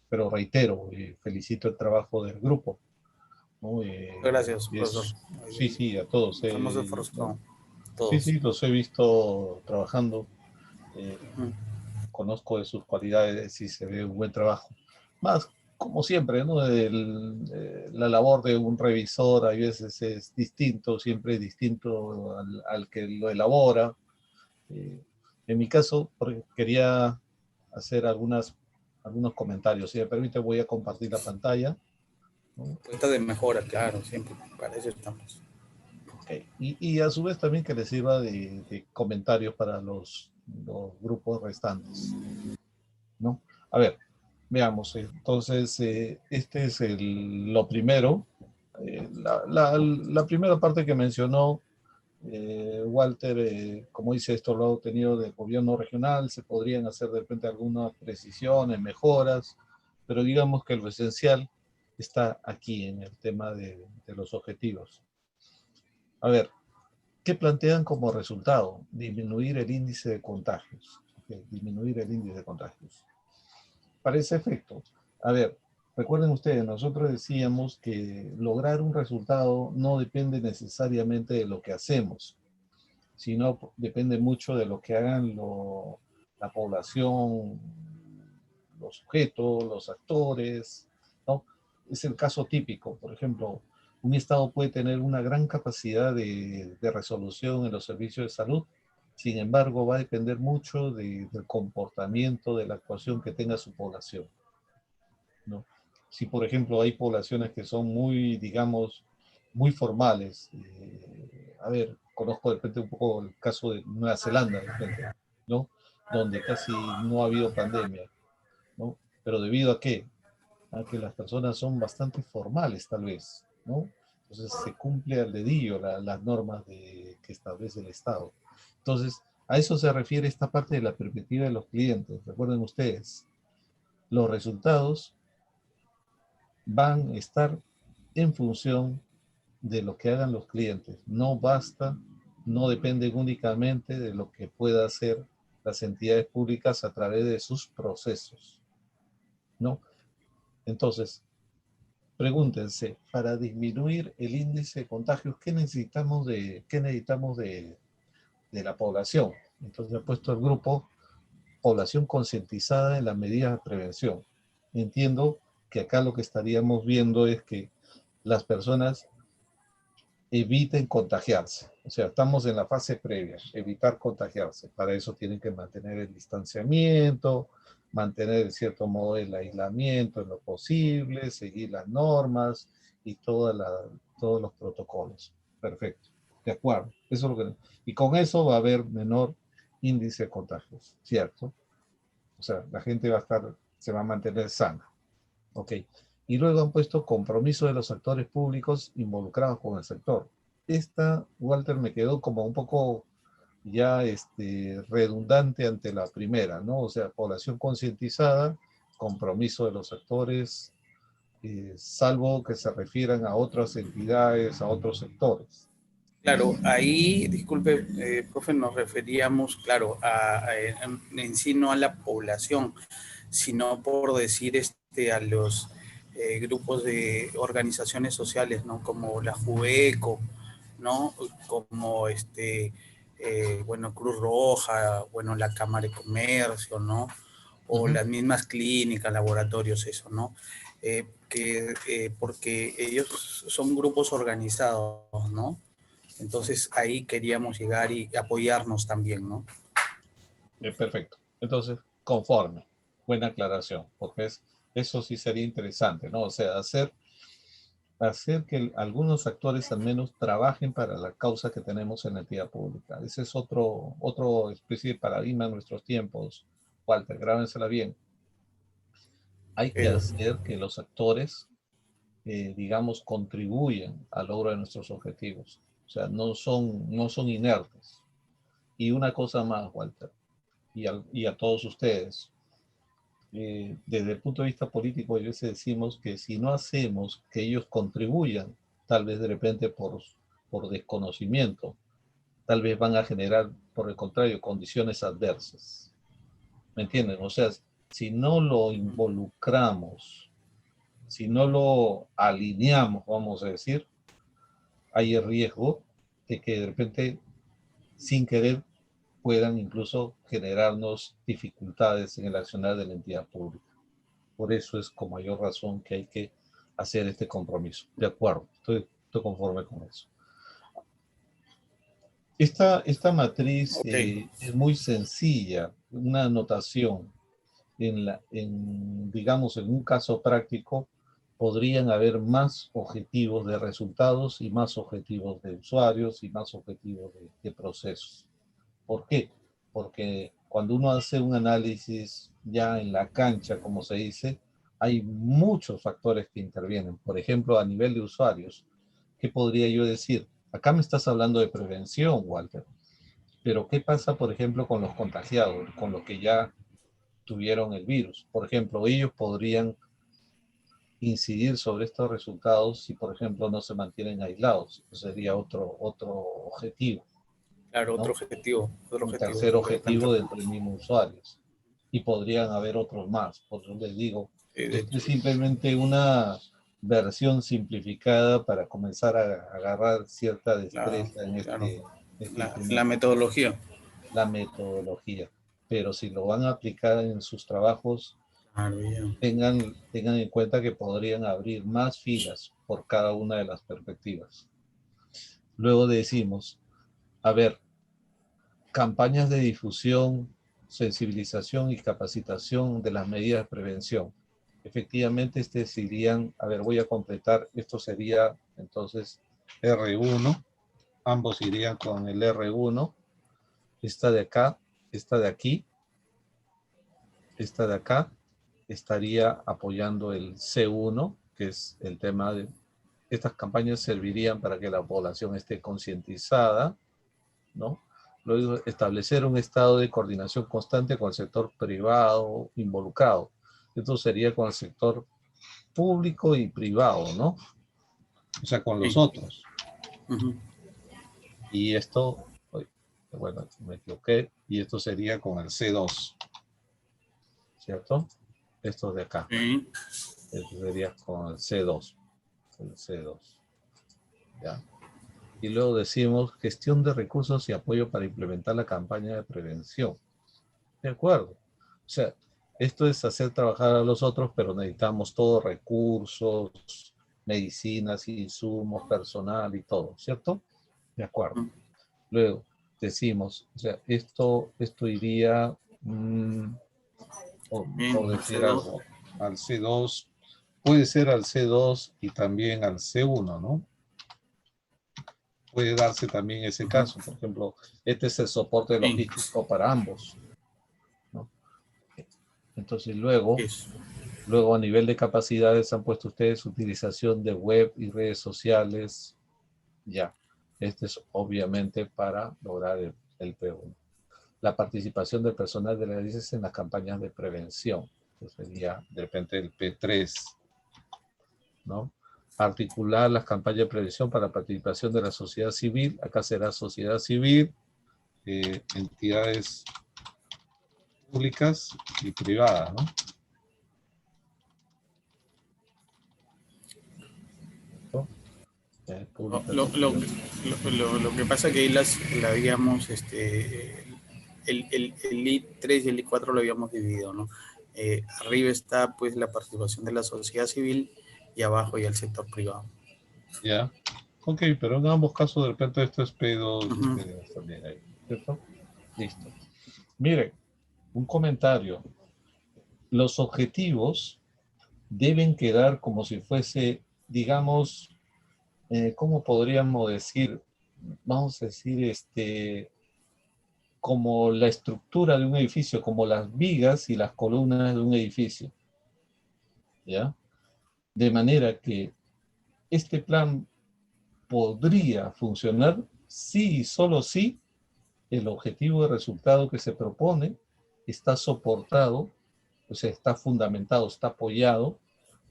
pero reitero, felicito el trabajo del grupo, ¿no? Gracias, profesor. Sí, sí, a todos. Estamos esforzados, todos. Sí, sí, los he visto trabajando. Conozco de sus cualidades y se ve un buen trabajo. Más, como siempre, ¿no? La labor de un revisor a veces es distinto, siempre es distinto al que lo elabora. En mi caso, porque quería hacer algunos comentarios. Si me permite, voy a compartir la pantalla, ¿no? Cuenta de mejora, claro, siempre, para eso estamos. Okay. Y a su vez también que les sirva de comentarios para los grupos restantes, ¿no? A ver, veamos. Entonces, este es lo primero. La primera parte que mencionó Walter, como dice, esto lo ha obtenido del gobierno regional, se podrían hacer de repente algunas precisiones, mejoras, pero digamos que lo esencial está aquí en el tema de los objetivos. A ver, ¿qué plantean como resultado? Disminuir el índice de contagios. Okay, disminuir el índice de contagios. Para ese efecto, a ver, recuerden ustedes, nosotros decíamos que lograr un resultado no depende necesariamente de lo que hacemos, sino depende mucho de lo que hagan la población, los sujetos, los actores, ¿no? Es el caso típico, por ejemplo, un Estado puede tener una gran capacidad de resolución en los servicios de salud, sin embargo va a depender mucho del comportamiento, de la actuación que tenga su población, ¿no? Si por ejemplo hay poblaciones que son muy, digamos, muy formales, a ver, conozco de repente un poco el caso de Nueva Zelanda, de repente, ¿no? Donde casi no ha habido pandemia, ¿no? Pero ¿debido a qué? A que las personas son bastante formales, tal vez, ¿no? Entonces se cumple al dedillo las normas que establece el Estado. Entonces, a eso se refiere esta parte de la perspectiva de los clientes. Recuerden ustedes, los resultados van a estar en función de lo que hagan los clientes. No basta, no dependen únicamente de lo que pueda hacer las entidades públicas a través de sus procesos, ¿no? Entonces, pregúntense, para disminuir el índice de contagios, ¿qué necesitamos de la población? Entonces, he puesto el grupo población concientizada en las medidas de prevención. Entiendo que acá lo que estaríamos viendo es que las personas eviten contagiarse. O sea, estamos en la fase previa, evitar contagiarse. Para eso tienen que mantener el distanciamiento, mantener en cierto modo el aislamiento en lo posible, seguir las normas y todos los protocolos. Perfecto. De acuerdo. Eso es lo que, y con eso va a haber menor índice de contagios, ¿cierto? O sea, la gente se va a mantener sana. Ok. Y luego han puesto compromiso de los actores públicos involucrados con el sector. Esta, Walter, me quedó como un poco ya redundante ante la primera, ¿no? O sea, población concientizada, compromiso de los actores, salvo que se refieran a otras entidades, a otros sectores. Claro, ahí, disculpe, profe, nos referíamos, claro, en sí no a la población, sino por decir a los grupos de organizaciones sociales, ¿no? Como la JUVECO, ¿no? Como bueno, Cruz Roja, bueno, la Cámara de Comercio, ¿no? O las mismas clínicas, laboratorios, eso, ¿no? Porque ellos son grupos organizados, ¿no? Entonces ahí queríamos llegar y apoyarnos también, ¿no? Perfecto. Entonces, conforme. Buena aclaración, porque eso sí sería interesante, ¿no? O sea, hacer que algunos actores al menos trabajen para la causa que tenemos en la entidad pública. Ese es otro especie de paradigma en nuestros tiempos. Walter, grábensela bien. Hay que hacer que los actores, digamos, contribuyan al logro de nuestros objetivos. O sea, no son inertes. Y una cosa más, Walter, y a todos ustedes. Desde el punto de vista político, a veces decimos que si no hacemos que ellos contribuyan, tal vez de repente por desconocimiento, tal vez van a generar, por el contrario, condiciones adversas. ¿Me entienden? O sea, si no lo involucramos, si no lo alineamos, vamos a decir, hay el riesgo de que de repente, sin querer, puedan incluso generarnos dificultades en el accionar de la entidad pública. Por eso es con mayor razón que hay que hacer este compromiso. De acuerdo, estoy conforme con eso. Esta matriz es muy sencilla, una anotación. Digamos, en un caso práctico, podrían haber más objetivos de resultados y más objetivos de usuarios y más objetivos de procesos. ¿Por qué? Porque cuando uno hace un análisis ya en la cancha, como se dice, hay muchos factores que intervienen. Por ejemplo, a nivel de usuarios, ¿qué podría yo decir? Acá me estás hablando de prevención, Walter. Pero ¿qué pasa, por ejemplo, con los contagiados, con los que ya tuvieron el virus? Por ejemplo, ellos podrían incidir sobre estos resultados si, por ejemplo, no se mantienen aislados. Eso sería otro objetivo. Claro, ¿no? otro objetivo. Un tercer objetivo dentro de mismos usuarios. Y podrían haber otros más. Por eso les digo, esto es simplemente una versión simplificada para comenzar a agarrar cierta destreza en la metodología. La metodología. Pero si lo van a aplicar en sus trabajos, tengan en cuenta que podrían abrir más filas por cada una de las perspectivas. Luego decimos, a ver, campañas de difusión, sensibilización y capacitación de las medidas de prevención. Efectivamente, irían, a ver, voy a completar, esto sería entonces R1, ambos irían con el R1, esta de acá, esta de aquí, esta de acá, estaría apoyando el C1, que es el tema de, estas campañas servirían para que la población esté concientizada, ¿no? Luego, establecer un estado de coordinación constante con el sector privado involucrado. Esto sería con el sector público y privado, ¿no? O sea, con los otros. Y esto, bueno, me equivoqué, y esto sería con el C2, ¿cierto? Esto de acá. Esto sería con el C2. El C2. ¿Ya? Y luego decimos gestión de recursos y apoyo para implementar la campaña de prevención. De acuerdo. O sea, esto es hacer trabajar a los otros, pero necesitamos todos recursos, medicinas, insumos, personal y todo, ¿cierto? De acuerdo. Luego decimos, o sea, esto iría, por decir algo, al C2, puede ser al C2 y también al C1, ¿no? Puede darse también ese caso. Por ejemplo, este es el soporte logístico para ambos, ¿no? Entonces luego a nivel de capacidades han puesto ustedes utilización de web y redes sociales. Ya, este es obviamente para lograr el P1. La participación del personal de la DICES en las campañas de prevención, que sería de repente el P3, ¿no? Articular las campañas de prevención para la participación de la sociedad civil. Acá será sociedad civil, entidades públicas y privadas, ¿no? Lo que pasa que ahí la habíamos, el lead 3 y el lead 4 lo habíamos dividido, ¿no? Arriba está pues la participación de la sociedad civil y abajo ya el sector privado. Ya. Ok, pero en ambos casos de repente esto es P2 y Ujú. P2 también ahí, ¿cierto? Listo. Mire, un comentario. Los objetivos deben quedar como si fuese, digamos, ¿cómo podríamos decir? Vamos a decir, como la estructura de un edificio, como las vigas y las columnas de un edificio, ¿ya? De manera que este plan podría funcionar si y solo si el objetivo de resultado que se propone está soportado, o sea, está fundamentado, está apoyado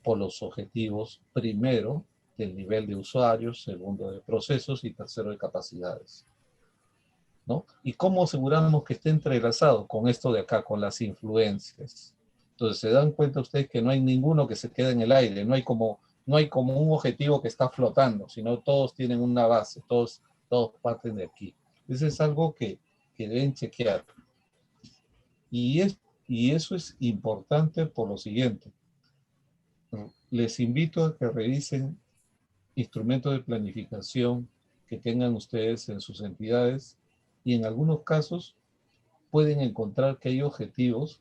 por los objetivos, primero, del nivel de usuarios, segundo, de procesos y tercero, de capacidades, ¿no? ¿Y cómo aseguramos que esté entrelazado con esto de acá, con las influencias? Entonces, se dan cuenta ustedes que no hay ninguno que se quede en el aire, no hay como un objetivo que está flotando, sino todos tienen una base, todos parten de aquí. Eso es algo que deben chequear. Y eso es importante por lo siguiente. Les invito a que revisen instrumentos de planificación que tengan ustedes en sus entidades y en algunos casos pueden encontrar que hay objetivos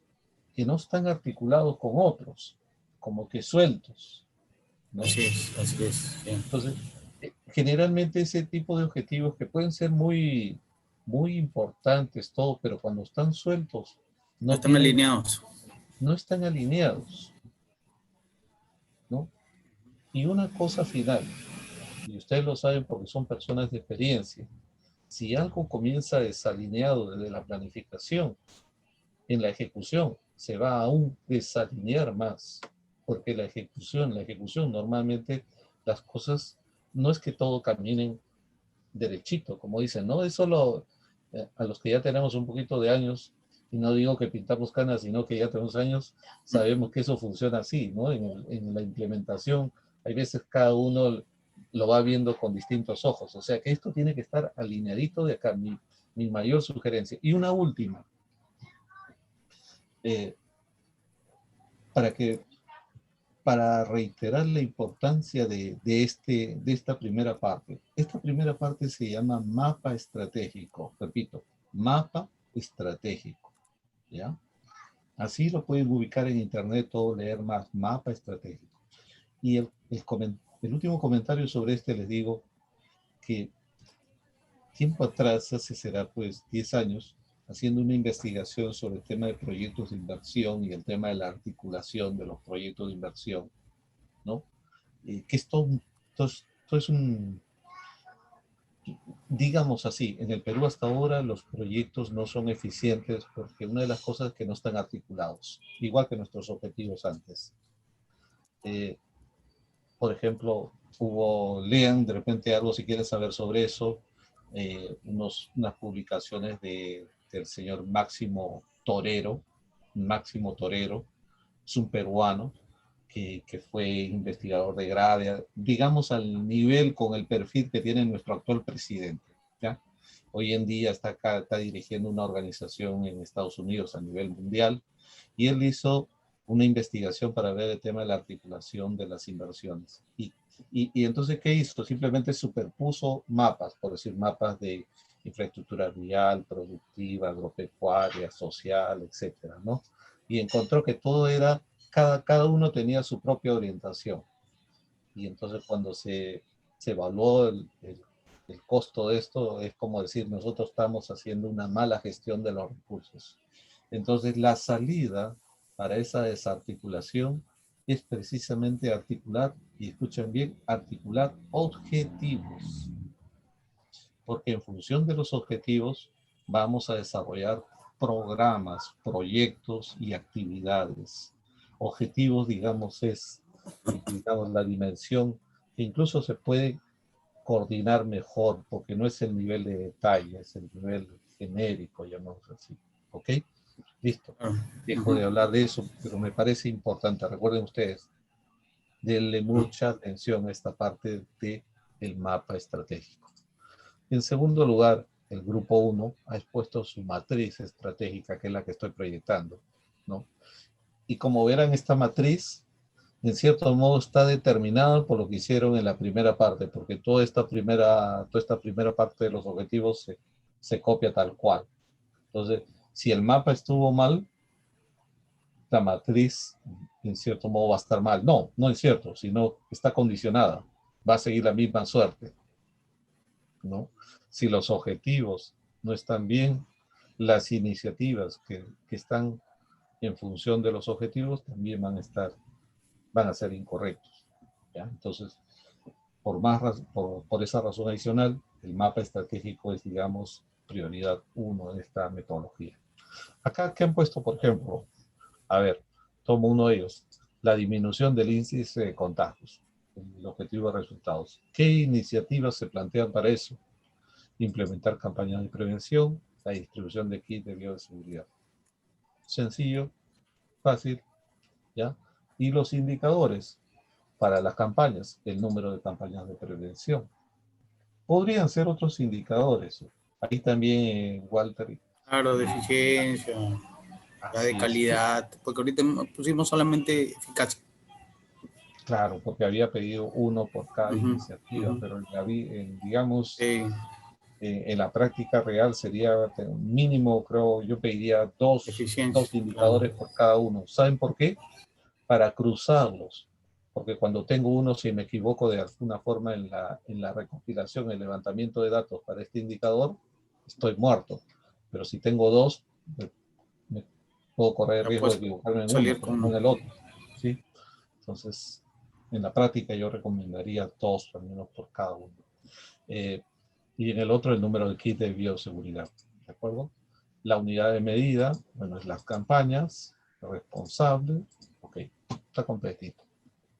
que no están articulados con otros, como que sueltos, ¿no? Así es. Sí. Entonces, generalmente ese tipo de objetivos que pueden ser muy, muy importantes, todo, pero cuando están sueltos, No están alineados. no están alineados, ¿no? Y una cosa final, y ustedes lo saben porque son personas de experiencia, si algo comienza desalineado desde la planificación, en la ejecución se va a aún desalinear más, porque la ejecución normalmente las cosas no es que todo caminen derechito, como dicen, ¿no? Es solo a los que ya tenemos un poquito de años, y no digo que pintamos canas, sino que ya tenemos años, sabemos que eso funciona así, ¿no? En la implementación, hay veces cada uno lo va viendo con distintos ojos, o sea que esto tiene que estar alineadito de acá, mi mayor sugerencia. Y una última, eh, para que para reiterar la importancia de esta primera parte. Esta primera parte se llama mapa estratégico, repito, mapa estratégico, ¿ya? Así lo pueden ubicar en internet o leer más, mapa estratégico. Y el último comentario sobre este les digo que tiempo atrás, hace será pues 10 años, haciendo una investigación sobre el tema de proyectos de inversión y el tema de la articulación de los proyectos de inversión, ¿no? Que esto es un, digamos así, en el Perú hasta ahora los proyectos no son eficientes porque una de las cosas es que no están articulados, igual que nuestros objetivos antes. Por ejemplo, lean de repente algo si quieren saber sobre eso, unas publicaciones del señor Máximo Torero, es un peruano, que fue investigador de grado, digamos al nivel con el perfil que tiene nuestro actual presidente, ¿ya? Hoy en día está dirigiendo una organización en Estados Unidos a nivel mundial y él hizo una investigación para ver el tema de la articulación de las inversiones. Y entonces, ¿qué hizo? Simplemente superpuso mapas, por decir, mapas de infraestructura vial, productiva, agropecuaria, social, etcétera, ¿no? Y encontró que todo era cada uno tenía su propia orientación. Y entonces cuando se evaluó el costo de esto, es como decir, nosotros estamos haciendo una mala gestión de los recursos. Entonces la salida para esa desarticulación es precisamente articular, y escuchen bien, articular objetivos. Porque en función de los objetivos vamos a desarrollar programas, proyectos y actividades. Objetivos, digamos, es la dimensión que incluso se puede coordinar mejor, porque no es el nivel de detalle, es el nivel genérico, llamamos así. ¿Ok? Listo. Dejo de hablar de eso, pero me parece importante. Recuerden ustedes, denle mucha atención a esta parte de el mapa estratégico. En segundo lugar, el grupo 1 ha expuesto su matriz estratégica, que es la que estoy proyectando, ¿no? Y como verán, esta matriz, en cierto modo, está determinada por lo que hicieron en la primera parte, porque toda esta primera parte de los objetivos se copia tal cual. Entonces, si el mapa estuvo mal, la matriz, en cierto modo, va a estar mal. No, no es cierto, sino está condicionada. Va a seguir la misma suerte, ¿no? Si los objetivos no están bien, las iniciativas que están en función de los objetivos también van a ser incorrectos, ¿ya? Entonces, por esa razón adicional, el mapa estratégico es, digamos, prioridad 1 de esta metodología. Acá, ¿qué han puesto, por ejemplo? A ver, tomo uno de ellos. La disminución del índice de contagios. El objetivo de resultados. ¿Qué iniciativas se plantean para eso? Implementar campañas de prevención, la distribución de kits de bioseguridad. Sencillo, fácil, ¿ya? Y los indicadores para las campañas, el número de campañas de prevención. Podrían ser otros indicadores. Ahí también, Walter. Claro, de eficiencia, la de calidad, porque ahorita pusimos solamente eficacia. Claro, porque había pedido uno por cada iniciativa, pero digamos, en la práctica real sería mínimo, creo, yo pediría dos indicadores por cada uno. ¿Saben por qué? Para cruzarlos, porque cuando tengo uno, si me equivoco de alguna forma en la recopilación, el levantamiento de datos para este indicador, estoy muerto. Pero si tengo dos, me puedo correr el riesgo de equivocarme en uno, pero no en el otro, ¿sí? Entonces, en la práctica yo recomendaría dos, al menos por cada uno. Y en el otro, el número de kit de bioseguridad, ¿de acuerdo? La unidad de medida, bueno, es las campañas, responsable, ok, está completito.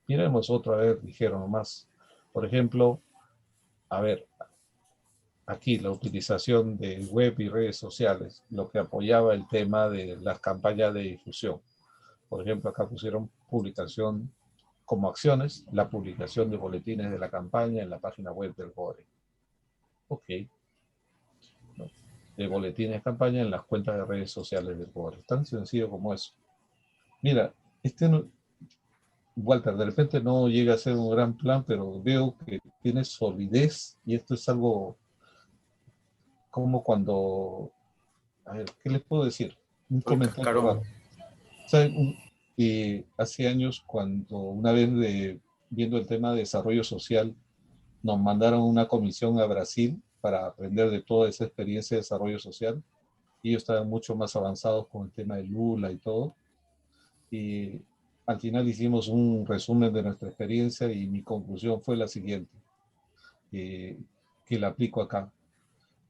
Miremos otro, a ver, dijeron nomás. Por ejemplo, a ver, aquí la utilización de web y redes sociales, lo que apoyaba el tema de las campañas de difusión. Por ejemplo, acá pusieron publicación como acciones, la publicación de boletines de la campaña en la página web del GORE. Ok. De boletines de campaña en las cuentas de redes sociales del GORE. Tan sencillo como eso. Mira, Walter, de repente no llega a ser un gran plan, pero veo que tiene solidez y esto es algo como cuando, a ver, ¿qué les puedo decir? Un comentario raro. ¿Saben? Hace años, cuando una vez viendo el tema de desarrollo social, nos mandaron una comisión a Brasil para aprender de toda esa experiencia de desarrollo social. Y ellos estaban mucho más avanzados con el tema de Lula y todo. Y al final hicimos un resumen de nuestra experiencia y mi conclusión fue la siguiente, que la aplico acá.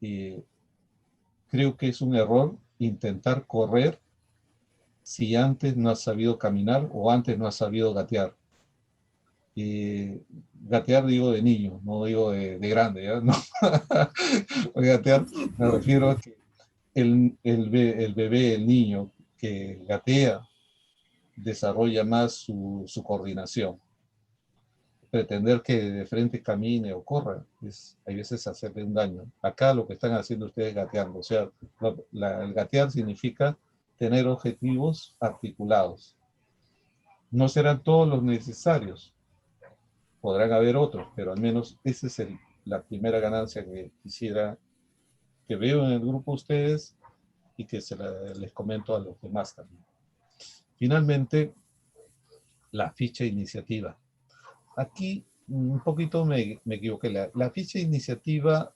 Creo que es un error intentar correr si antes no has sabido caminar o antes no has sabido gatear. Gatear digo de niño, no digo de grande, ¿ya? No. Gatear me refiero a que el bebé, el niño que gatea, desarrolla más su coordinación. Pretender que de frente camine o corra, hay veces hacerle un daño. Acá lo que están haciendo ustedes gateando, o sea, el gatear significa tener objetivos articulados. No serán todos los necesarios, podrán haber otros, pero al menos esa es la primera ganancia que que veo en el grupo de ustedes y que les comento a los demás también. Finalmente, la ficha de iniciativa. Aquí un poquito me equivoqué. La ficha de iniciativa,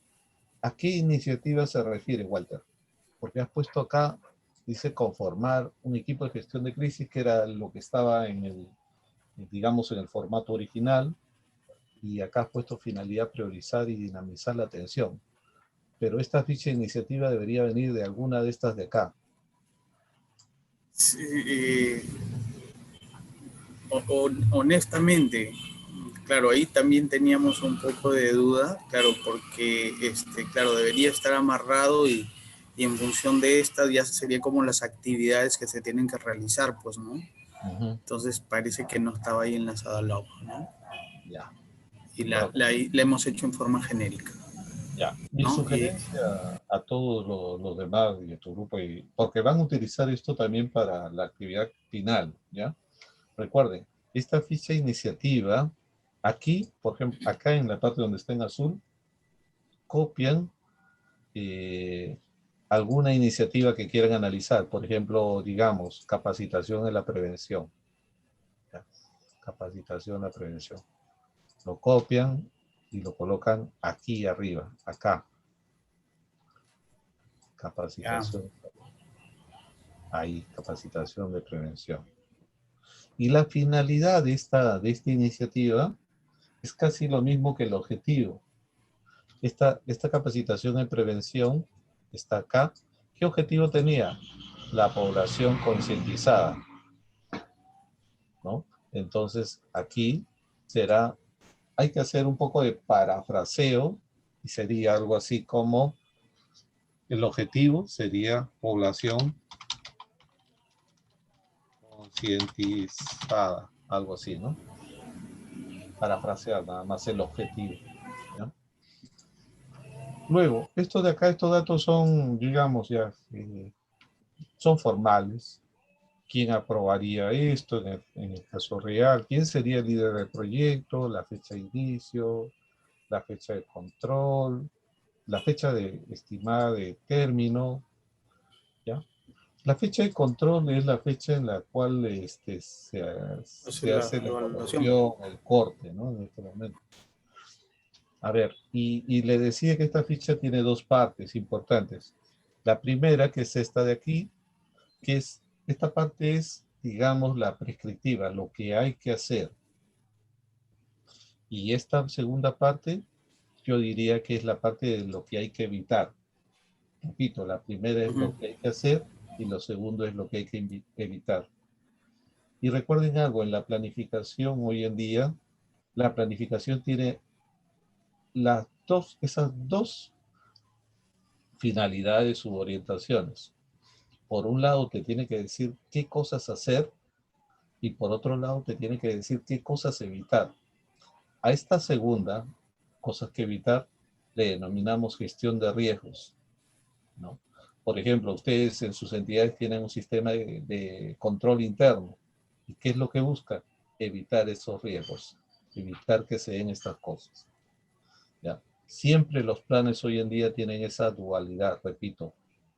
¿a qué iniciativa se refiere, Walter? Porque has puesto acá, dice conformar un equipo de gestión de crisis, que era lo que estaba digamos, en el formato original, y acá has puesto finalidad priorizar y dinamizar la atención. Pero esta ficha de iniciativa debería venir de alguna de estas de acá. Sí, honestamente, claro, ahí también teníamos un poco de duda, claro, porque, claro, debería estar amarrado y en función de estas ya sería como las actividades que se tienen que realizar, pues, ¿no? Entonces parece que no estaba ahí enlazado al hoja, ¿no? Ya. y la hemos hecho en forma genérica. Ya, mi ¿no? sugerencia a todos los demás y a tu grupo, porque van a utilizar esto también para la actividad final, ¿ya? Recuerden, esta ficha iniciativa, aquí, por ejemplo, acá en la parte donde está en azul, copian alguna iniciativa que quieran analizar. Por ejemplo, digamos, capacitación en la prevención. ¿Ya? Capacitación en la prevención. Lo copian y lo colocan aquí arriba, acá. Capacitación. Ahí, capacitación de prevención. Y la finalidad de esta iniciativa es casi lo mismo que el objetivo. Esta capacitación en prevención está acá. ¿Qué objetivo tenía? La población concientizada, ¿no? Entonces, aquí hay que hacer un poco de parafraseo y sería algo así como el objetivo sería población concientizada, algo así, ¿no? Parafrasear nada más el objetivo, ¿ya? Luego, estos de acá, estos datos son, digamos, ya, son formales. ¿Quién aprobaría esto en el caso real? ¿Quién sería el líder del proyecto? La fecha de inicio, la fecha de control, la fecha estimada de término, ¿ya? La fecha de control es la fecha en la cual se hace la evaluación, el corte, ¿no? En este momento. A ver, y le decía que esta ficha tiene dos partes importantes. La primera, que es esta de aquí, que es, esta parte es, digamos, la prescriptiva, lo que hay que hacer. Y esta segunda parte, yo diría que es la parte de lo que hay que evitar. Repito, la primera es lo que hay que hacer y lo segundo es lo que hay que evitar. Y recuerden algo, en la planificación hoy en día, la planificación tiene esas dos finalidades u orientaciones. Por un lado te tiene que decir qué cosas hacer y por otro lado te tiene que decir qué cosas evitar. A esta segunda, cosas que evitar, le denominamos gestión de riesgos, ¿no? Por ejemplo, ustedes en sus entidades tienen un sistema de control interno. ¿Y qué es lo que busca? Evitar esos riesgos, evitar que se den estas cosas. ¿Ya? Siempre los planes hoy en día tienen esa dualidad, repito,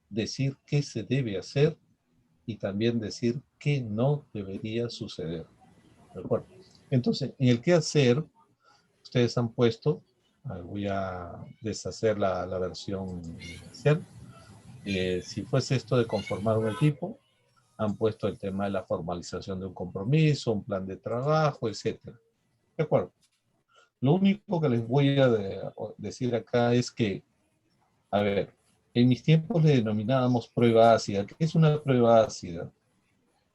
decir qué se debe hacer y también decir qué no debería suceder. ¿De acuerdo? Entonces, en el qué hacer, ustedes han puesto, voy a deshacer la versión inicial. Si fuese esto de conformar un equipo, han puesto el tema de la formalización de un compromiso, un plan de trabajo, etc. ¿De acuerdo? Lo único que les voy a decir acá es que, a ver, en mis tiempos le denominábamos prueba ácida. ¿Qué es una prueba ácida?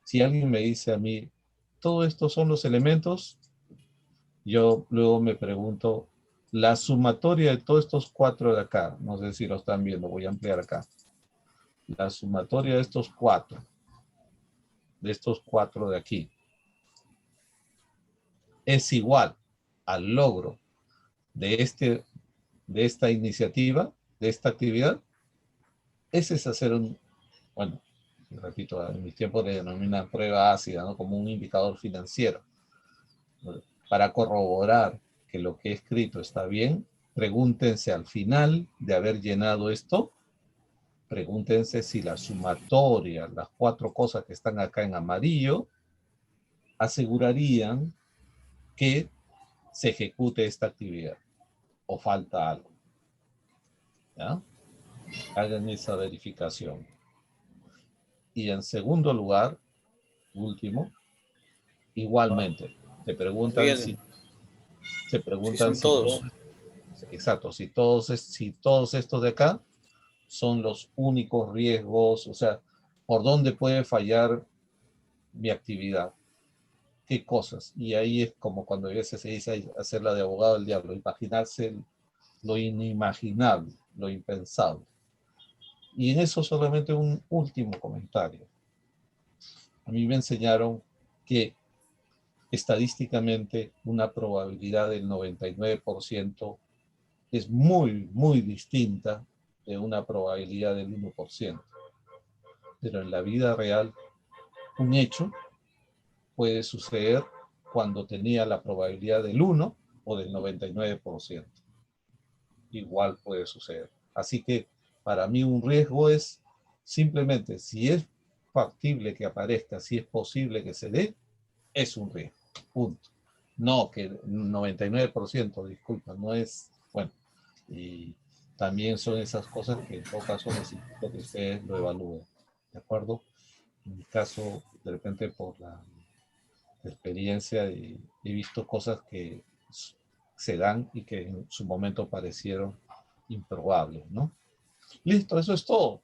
Si alguien me dice a mí, todo esto son los elementos, yo luego me pregunto, la sumatoria de todos estos cuatro de acá, no sé si lo están viendo, voy a ampliar acá. La sumatoria de estos cuatro de aquí, es igual al logro de esta iniciativa, de esta actividad. Ese es hacer bueno, repito, en mis tiempos le denominan prueba ácida, ¿no? Como un indicador financiero. Para corroborar que lo que he escrito está bien, pregúntense al final de haber llenado esto, pregúntense si la sumatoria, las cuatro cosas que están acá en amarillo, asegurarían que se ejecute esta actividad o falta algo. ¿Ya? Hagan esa verificación. Y en segundo lugar, último, igualmente, te preguntan si todos. Exacto, si todos estos de acá son los únicos riesgos, o sea, por dónde puede fallar mi actividad, qué cosas. Y ahí es como cuando a veces se dice hacer la de abogado del diablo, imaginarse lo inimaginable, lo impensable. Y en eso solamente un último comentario. A mí me enseñaron que estadísticamente una probabilidad del 99% es muy, muy distinta de una probabilidad del 1%. Pero en la vida real, un hecho puede suceder cuando tenía la probabilidad del 1 o del 99%. Igual puede suceder. Así que para mí un riesgo es simplemente si es factible que aparezca, si es posible que se dé, es un riesgo. Punto. No, que 99%, disculpa, no es, bueno, y también son esas cosas que en todo caso necesito que ustedes lo evalúen, ¿de acuerdo? En mi caso, de repente por la experiencia he visto cosas que se dan y que en su momento parecieron improbables, ¿no? Listo, eso es todo.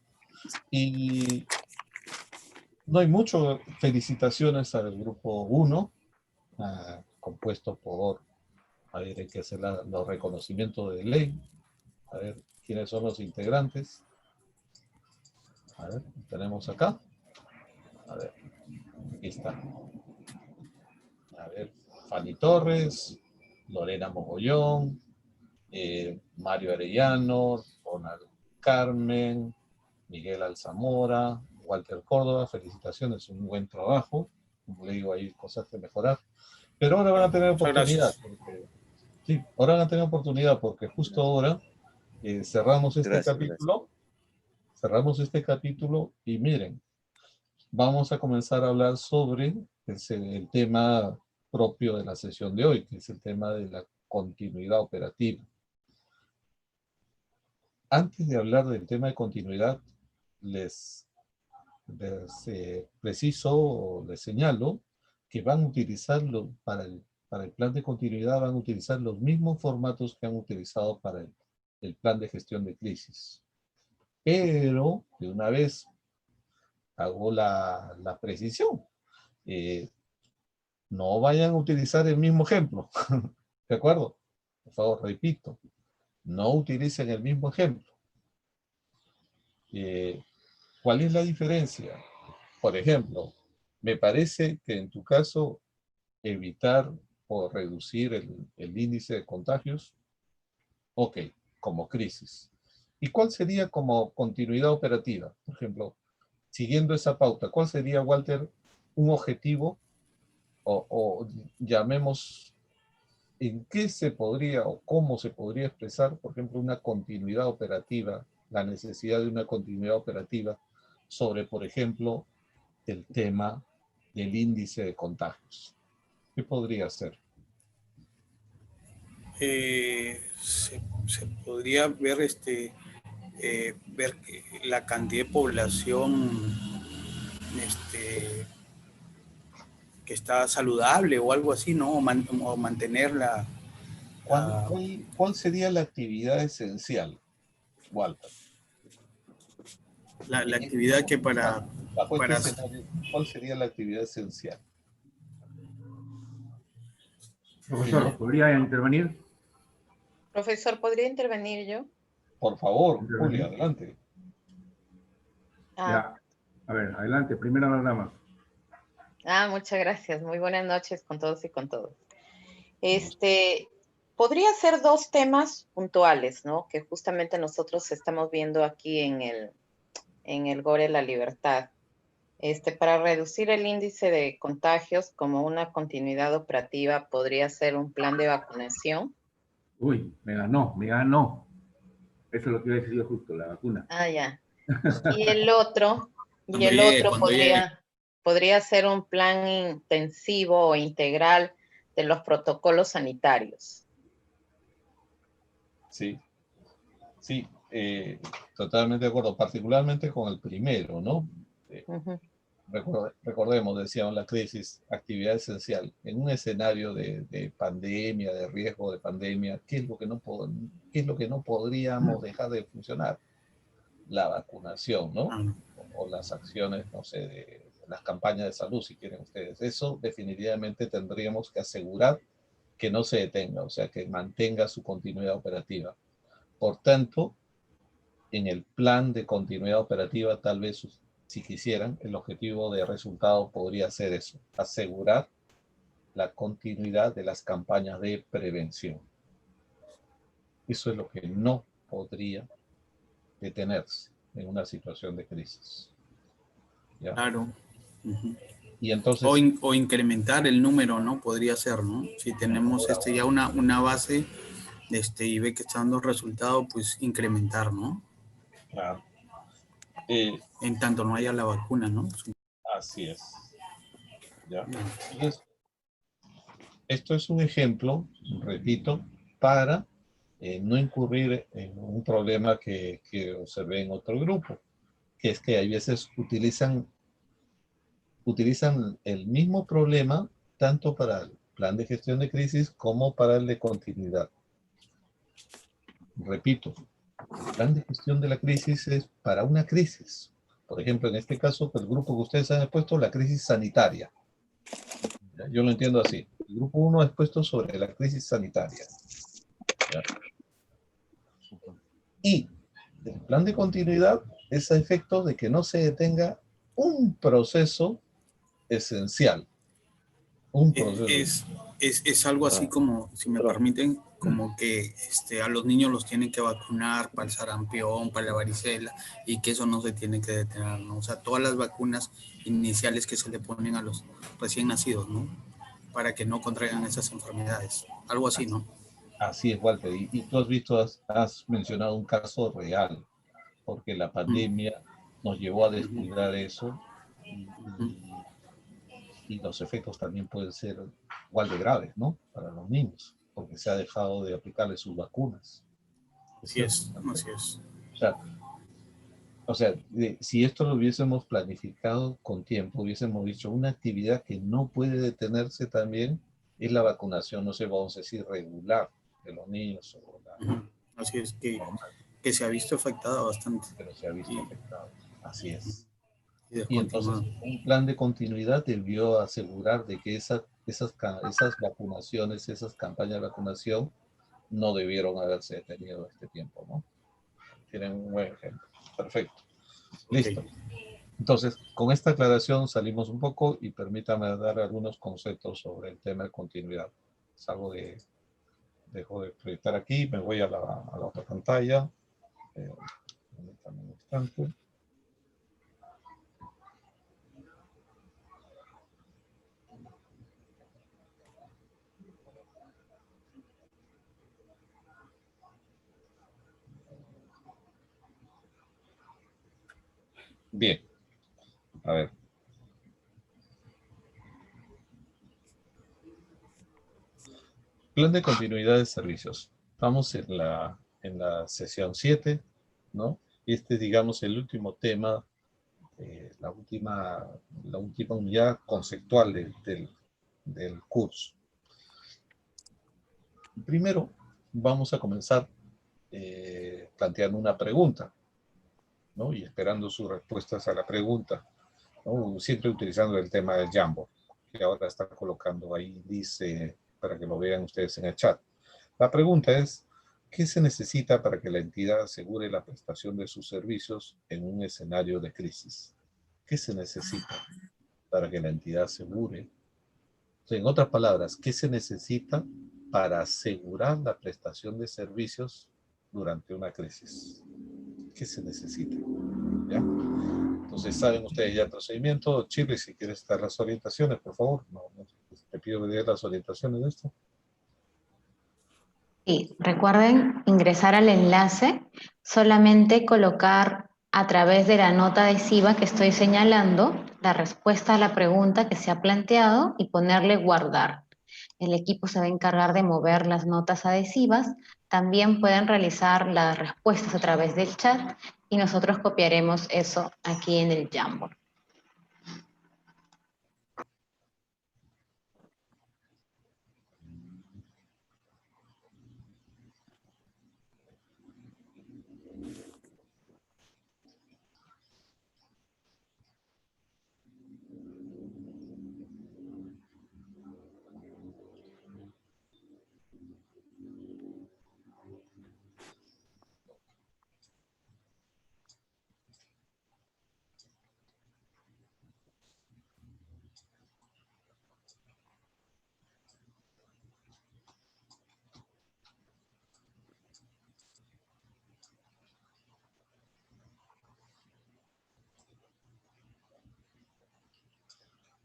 Y no hay mucho. Felicitaciones al grupo 1, compuesto por, a ver, hay que hacer los reconocimientos de ley. A ver, ¿quiénes son los integrantes? A ver, tenemos acá. A ver, aquí está. A ver, Fanny Torres, Lorena Mogollón, Mario Arellano, Ronald Carmen, Miguel Alzamora, Walter Córdoba. Felicitaciones, un buen trabajo. Como le digo, hay cosas que mejorar. Pero ahora van a tener Muchas oportunidad. gracias. Sí, ahora van a tener oportunidad porque justo ahora cerramos este Gracias, capítulo. Cerramos este capítulo y miren, vamos a comenzar a hablar sobre el tema propio de la sesión de hoy, que es el tema de la continuidad operativa. Antes de hablar del tema de continuidad, les preciso o les señalo que van a utilizarlo para el plan de continuidad, van a utilizar los mismos formatos que han utilizado para el plan de gestión de crisis. Pero, de una vez, hago la precisión. No vayan a utilizar el mismo ejemplo. ¿De acuerdo? Por favor, repito. No utilicen el mismo ejemplo. ¿Cuál es la diferencia? Por ejemplo, me parece que en tu caso, evitar o reducir el índice de contagios, ok, como crisis. ¿Y cuál sería como continuidad operativa? Por ejemplo, siguiendo esa pauta, ¿cuál sería, Walter, un objetivo o llamemos en qué se podría o cómo se podría expresar, por ejemplo, una continuidad operativa, la necesidad de una continuidad operativa sobre, por ejemplo, el tema del índice de contagios? ¿Qué podría ser? Se podría ver ver la cantidad de población que está saludable o algo así, ¿no? O mantenerla. ¿Cuál sería la actividad esencial, Walter? La actividad que Bajo este para escenario, ¿cuál sería la actividad esencial? Profesor, ¿podría intervenir? Profesor, ¿podría intervenir yo? Por favor, ¿Intervenir? Julia, adelante. Ya. A ver, adelante, primera dama. Muchas gracias. Muy buenas noches con todos y con todas. Podría ser dos temas puntuales, ¿no? Que justamente nosotros estamos viendo aquí en el GORE La Libertad. Para reducir el índice de contagios como una continuidad operativa, podría ser un plan de vacunación. Uy, me ganó. Eso es lo que iba a decir yo justo, la vacuna. Ya. Y el otro cuando llegue. podría ser un plan intensivo o integral de los protocolos sanitarios. Sí, sí, totalmente de acuerdo, particularmente con el primero, ¿no? Recordemos, decíamos, la crisis, actividad esencial. En un escenario de pandemia, de riesgo de pandemia, ¿qué es lo que no podríamos dejar de funcionar? La vacunación, ¿no? O las acciones, no sé, de las campañas de salud, si quieren ustedes. Eso definitivamente tendríamos que asegurar que no se detenga, o sea, que mantenga su continuidad operativa. Por tanto, en el plan de continuidad operativa, tal vez, si quisieran, el objetivo de resultado podría ser eso, asegurar la continuidad de las campañas de prevención. Eso es lo que no podría detenerse en una situación de crisis. ¿Ya? Claro. Uh-huh. Y entonces, o incrementar el número, ¿no? Podría ser, ¿no? Si tenemos ya una base y ve que está dando resultado, pues incrementar, ¿no? claro. En tanto no haya la vacuna, ¿no? Así es. ¿Ya? Entonces, esto es un ejemplo, repito, para no incurrir en un problema que observé en otro grupo, que es que hay veces utilizan el mismo problema tanto para el plan de gestión de crisis como para el de continuidad. Repito, el plan de gestión de la crisis es para una crisis. Por ejemplo, en este caso, el grupo que ustedes han expuesto, la crisis sanitaria. Yo lo entiendo así. El grupo 1 ha expuesto sobre la crisis sanitaria. ¿Ya? Y el plan de continuidad es a efectos de que no se detenga un proceso esencial. Un proceso. Es algo así como, si me permiten, como que a los niños los tienen que vacunar para el sarampión, para la varicela, y que eso no se tiene que detener, ¿no? O sea, todas las vacunas iniciales que se le ponen a los recién nacidos, ¿no? Para que no contraigan esas enfermedades. Algo así, ¿no? Así es, Walter. Y tú has visto, has mencionado un caso real, porque la pandemia nos llevó a descuidar eso y los efectos también pueden ser igual de graves, ¿no? Para los niños, porque se ha dejado de aplicarles sus vacunas. Así es, así es. O sea, si esto lo hubiésemos planificado con tiempo, hubiésemos dicho una actividad que no puede detenerse también es la vacunación, no sé, vamos a decir, regular de los niños. Así es, que se ha visto afectada bastante. Pero se ha visto afectado, así es. Y entonces, un plan de continuidad debió asegurar de que esas vacunaciones, esas campañas de vacunación, no debieron haberse detenido este tiempo, ¿no? Tienen un buen ejemplo. Perfecto. Listo. Entonces, con esta aclaración salimos un poco y permítame dar algunos conceptos sobre el tema de continuidad. Dejo de proyectar aquí, me voy a la otra pantalla. Un instante. Bien. A ver. Plan de continuidad de servicios. Estamos en la sesión 7, ¿no? Y este es, digamos, el último tema, la última unidad conceptual del curso. Primero, vamos a comenzar planteando una pregunta, ¿no? Y esperando sus respuestas a la pregunta, ¿no? Siempre utilizando el tema del Jamboard, que ahora está colocando ahí, dice, para que lo vean ustedes en el chat. La pregunta es, ¿qué se necesita para que la entidad asegure la prestación de sus servicios en un escenario de crisis? ¿Qué se necesita para que la entidad asegure? O sea, en otras palabras, ¿qué se necesita para asegurar la prestación de servicios durante una crisis? ¿Qué se necesita? ¿Ya? Entonces, saben ustedes ya el procedimiento. Chile, si quieres dar las orientaciones, por favor. Te pido que des las orientaciones de esto. Sí, recuerden ingresar al enlace, solamente colocar a través de la nota adhesiva que estoy señalando la respuesta a la pregunta que se ha planteado y ponerle guardar. El equipo se va a encargar de mover las notas adhesivas. También pueden realizar las respuestas a través del chat y nosotros copiaremos eso aquí en el Jamboard.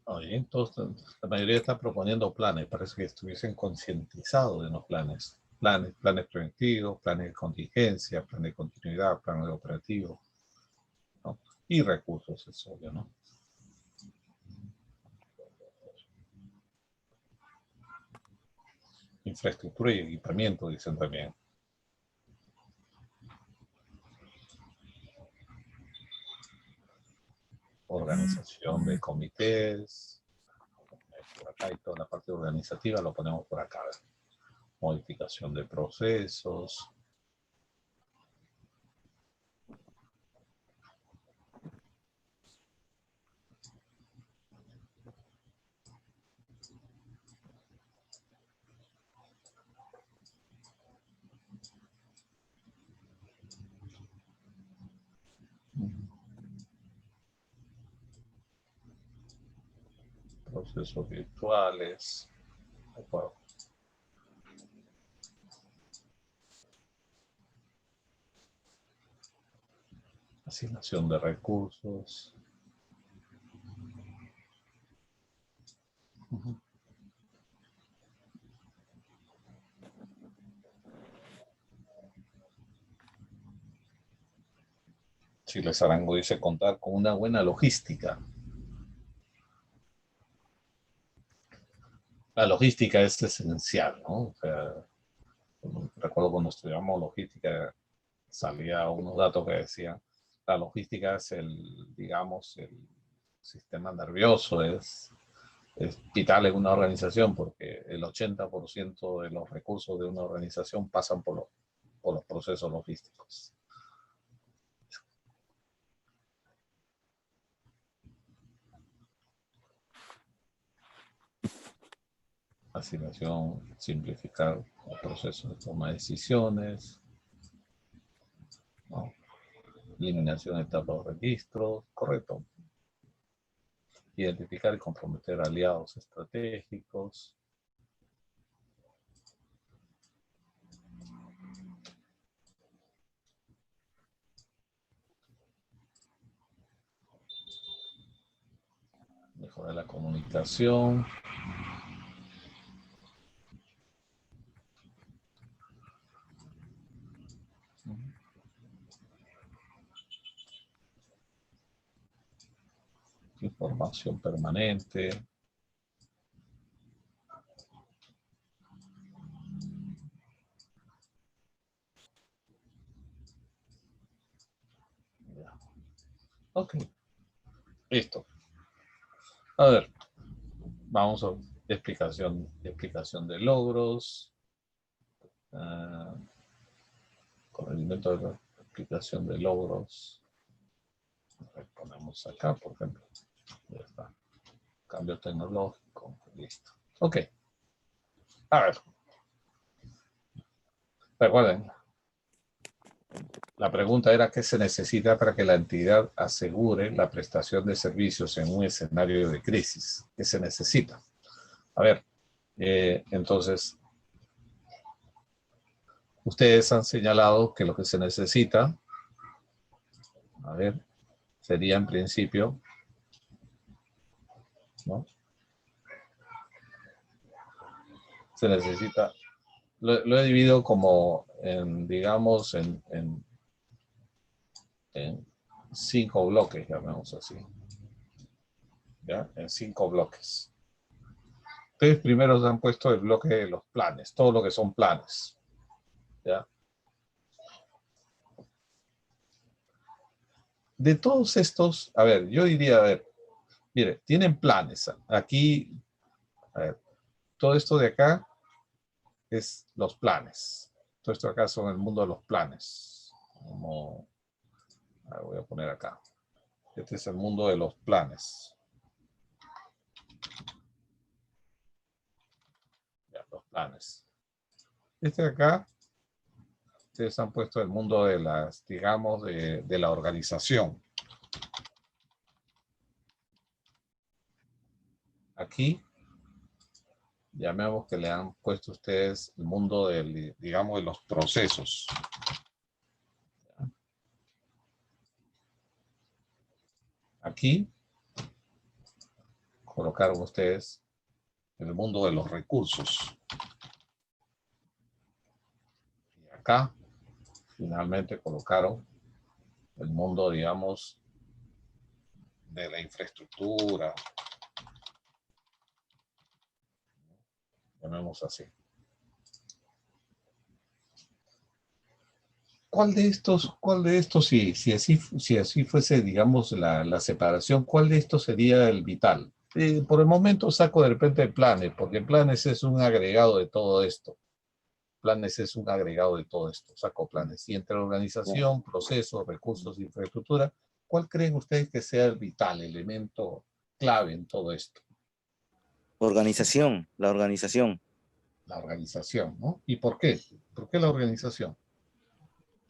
Oye, entonces, la mayoría está proponiendo planes. Parece que estuviesen concientizados de los planes. Planes preventivos, planes de contingencia, planes de continuidad, planes operativos, ¿no? Y recursos, es obvio, ¿no? Infraestructura y equipamiento, dicen también. Organización de comités. Por acá y toda la parte organizativa lo ponemos por acá. Modificación de procesos. Procesos virtuales. De acuerdo. Asignación de recursos. Chile Arango dice contar con una buena logística. La logística es esencial, ¿no? O sea, recuerdo cuando estudiamos logística, salía unos datos que decían, la logística es digamos, el sistema nervioso, es vital en una organización porque el 80% de los recursos de una organización pasan por los procesos logísticos. Asignación, simplificar el proceso de toma de decisiones, ¿no? Eliminación de etapas de registros, correcto. Identificar y comprometer aliados estratégicos. Mejorar la comunicación. Información permanente. Ya. Ok. Listo. A ver. Vamos a explicación de logros. Con el invento de la explicación de logros. Ponemos acá, por ejemplo. Ya está. Cambio tecnológico. Listo. Ok. A ver. Recuerden. La pregunta era qué se necesita para que la entidad asegure la prestación de servicios en un escenario de crisis. ¿Qué se necesita? A ver. Entonces, ustedes han señalado que lo que se necesita, a ver, sería en principio, ¿no? Se necesita, lo he dividido como en, digamos, en 5 bloques, llamemos así. ¿Ya? En 5 bloques. Ustedes primero se han puesto el bloque de los planes, todo lo que son planes. ¿Ya? De todos estos, a ver, yo diría, a ver, mire, tienen planes. Aquí, a ver, todo esto de acá es los planes. Todo esto de acá son el mundo de los planes. Como, a ver, voy a poner acá. Este es el mundo de los planes. Ya, los planes. Este de acá, ustedes han puesto el mundo de las, digamos, de la organización. Aquí, llamemos que le han puesto ustedes el mundo del, digamos, de los procesos. Aquí, colocaron ustedes en el mundo de los recursos. Y acá, finalmente, colocaron el mundo, digamos, de la infraestructura. Llamemos así. ¿Cuál de estos, si así fuese, digamos, la separación, cuál de estos sería el vital? Por el momento saco de repente Planes, porque Planes es un agregado de todo esto. Planes es un agregado de todo esto, saco Planes. Y entre organización, procesos, recursos, infraestructura, ¿cuál creen ustedes que sea el vital, el elemento clave en todo esto? Organización, la organización. La organización, ¿no? ¿Y por qué? ¿Por qué la organización?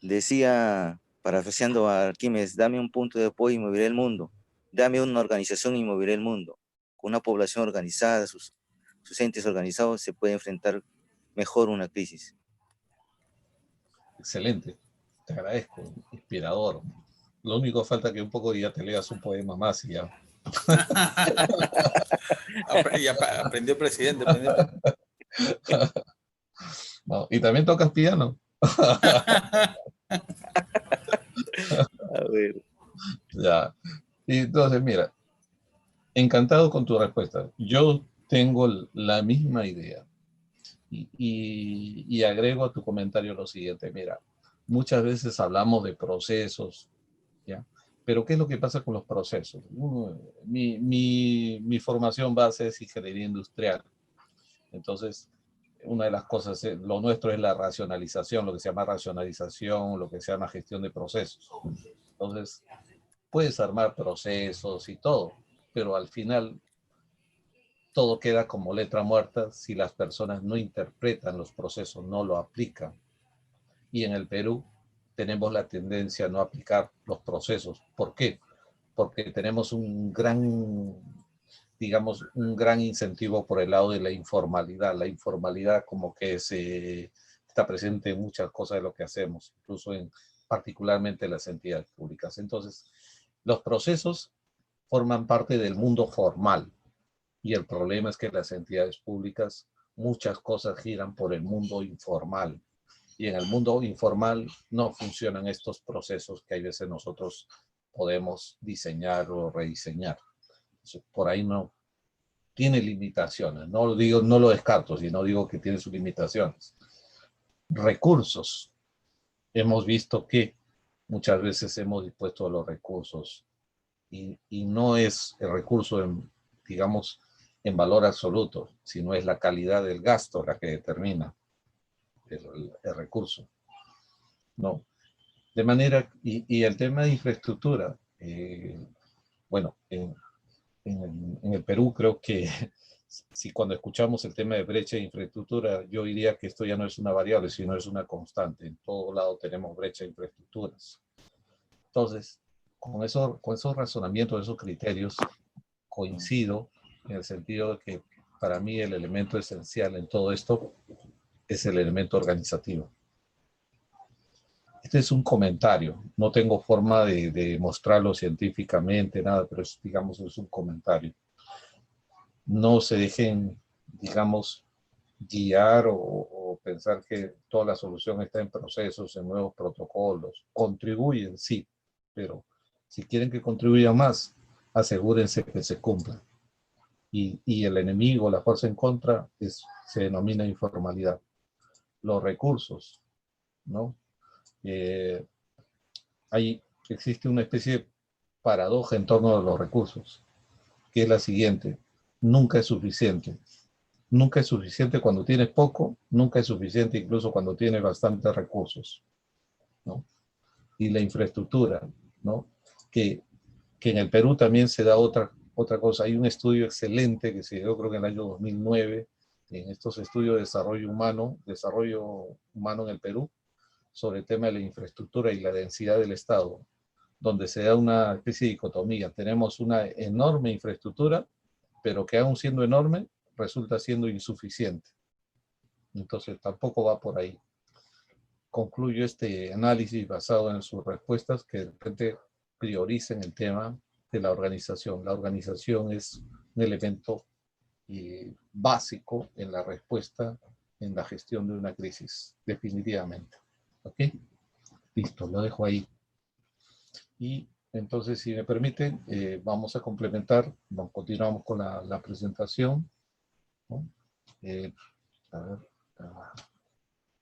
Decía, parafraseando a Arquímedes, dame un punto de apoyo y moveré el mundo. Dame una organización y moveré el mundo. Con una población organizada, sus entes organizados, se puede enfrentar mejor una crisis. Excelente, te agradezco, inspirador. Lo único que falta que un poco ya te leas un poema más y ya. Aprendió presidente. No, y también tocas piano. A ver. Ya. Y entonces, mira, encantado con tu respuesta. Yo tengo la misma idea. Y agrego a tu comentario lo siguiente. Mira, muchas veces hablamos de procesos, ¿ya? Pero ¿qué es lo que pasa con los procesos? Mi formación base es ingeniería industrial. Entonces, una de las cosas, lo nuestro es la racionalización, lo que se llama racionalización, lo que se llama gestión de procesos. Entonces, puedes armar procesos y todo, pero al final todo queda como letra muerta si las personas no interpretan los procesos, no lo aplican. Y en el Perú tenemos la tendencia a no aplicar los procesos. ¿Por qué? Porque tenemos un gran incentivo por el lado de la informalidad. La informalidad como que está presente en muchas cosas de lo que hacemos, incluso particularmente en las entidades públicas. Entonces, los procesos forman parte del mundo formal. Y el problema es que las entidades públicas, muchas cosas giran por el mundo informal. Y en el mundo informal no funcionan estos procesos que hay veces nosotros podemos diseñar o rediseñar. Por ahí no tiene limitaciones. No lo descarto, sino digo que tiene sus limitaciones. Recursos. Hemos visto que muchas veces hemos dispuesto a los recursos y no es el recurso digamos, en valor absoluto, sino es la calidad del gasto la que determina el recurso, ¿no? De manera, y el tema de infraestructura, bueno, en el Perú creo que si cuando escuchamos el tema de brecha de infraestructura, yo diría que esto ya no es una variable, sino es una constante. En todo lado tenemos brecha de infraestructuras. Entonces, con esos razonamientos, esos criterios, coincido en el sentido de que para mí el elemento esencial en todo esto es el elemento organizativo. Este es un comentario, no tengo forma de mostrarlo científicamente, nada, pero digamos, es un comentario. No se dejen, digamos, guiar o pensar que toda la solución está en procesos, en nuevos protocolos. Contribuyen, sí, pero si quieren que contribuya más, asegúrense que se cumpla. Y el enemigo, la fuerza en contra, se denomina informalidad. Los recursos, ¿no? Existe una especie de paradoja en torno a los recursos, que es la siguiente: nunca es suficiente. Nunca es suficiente cuando tienes poco, nunca es suficiente incluso cuando tienes bastantes recursos, ¿no? Y la infraestructura, ¿no? Que en el Perú también se da otra cosa. Hay un estudio excelente que se dio creo que en el año 2009, en estos estudios de desarrollo humano en el Perú, sobre el tema de la infraestructura y la densidad del Estado, donde se da una especie de dicotomía. Tenemos una enorme infraestructura, pero que aún siendo enorme, resulta siendo insuficiente. Entonces tampoco va por ahí. Concluyo este análisis basado en sus respuestas, que de repente prioricen el tema de la organización. La organización es un elemento básico en la respuesta, en la gestión de una crisis, definitivamente. ¿Ok? Listo, lo dejo ahí. Y entonces, si me permiten, vamos a complementar, continuamos con la presentación, ¿no? A ver,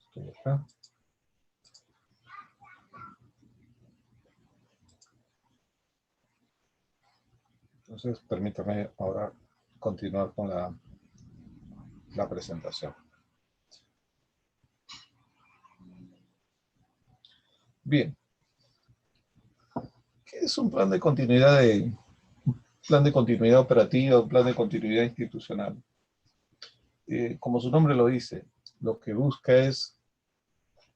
estoy acá. Entonces, permítame ahora continuar con la presentación. Bien. ¿Qué es un plan de continuidad operativa, un plan de continuidad institucional? Como su nombre lo dice, lo que busca es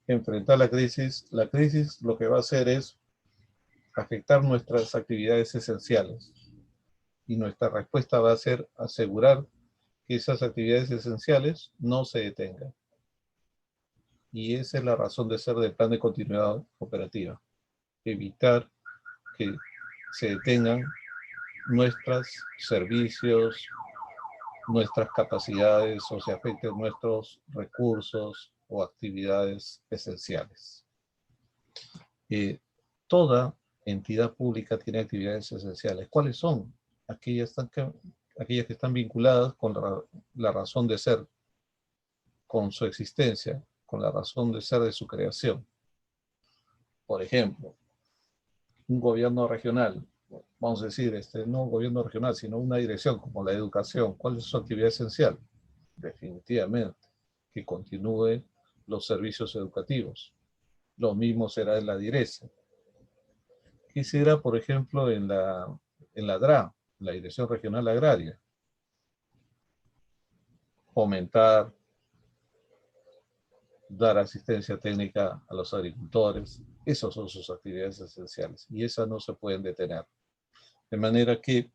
enfrentar la crisis. La crisis lo que va a hacer es afectar nuestras actividades esenciales. Y nuestra respuesta va a ser asegurar que esas actividades esenciales no se detengan. Y esa es la razón de ser del plan de continuidad operativa. Evitar que se detengan nuestros servicios, nuestras capacidades o se afecten nuestros recursos o actividades esenciales. Toda entidad pública tiene actividades esenciales. ¿Cuáles son? Aquellas que están vinculadas con la razón de ser, con su existencia, con la razón de ser de su creación. Por ejemplo, un gobierno regional, vamos a decir, no un gobierno regional, sino una dirección como la educación. ¿Cuál es su actividad esencial? Definitivamente, que continúe los servicios educativos. Lo mismo será en la DIRESA. ¿Qué será, por ejemplo, en la DRA, la Dirección Regional Agraria? Fomentar, dar asistencia técnica a los agricultores. Esas son sus actividades esenciales y esas no se pueden detener. De manera que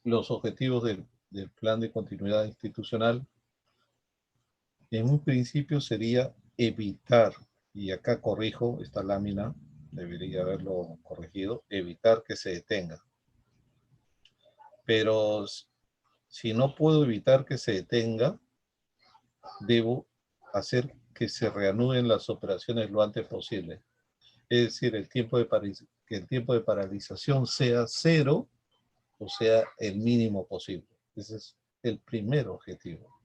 los objetivos del plan de continuidad institucional en un principio sería evitar, y acá corrijo esta lámina, debería haberlo corregido, evitar que se detenga. Pero si no puedo evitar que se detenga, debo hacer que se reanuden las operaciones lo antes posible. Es decir, que el tiempo de paralización sea 0 o sea el mínimo posible. Ese es el primer objetivo.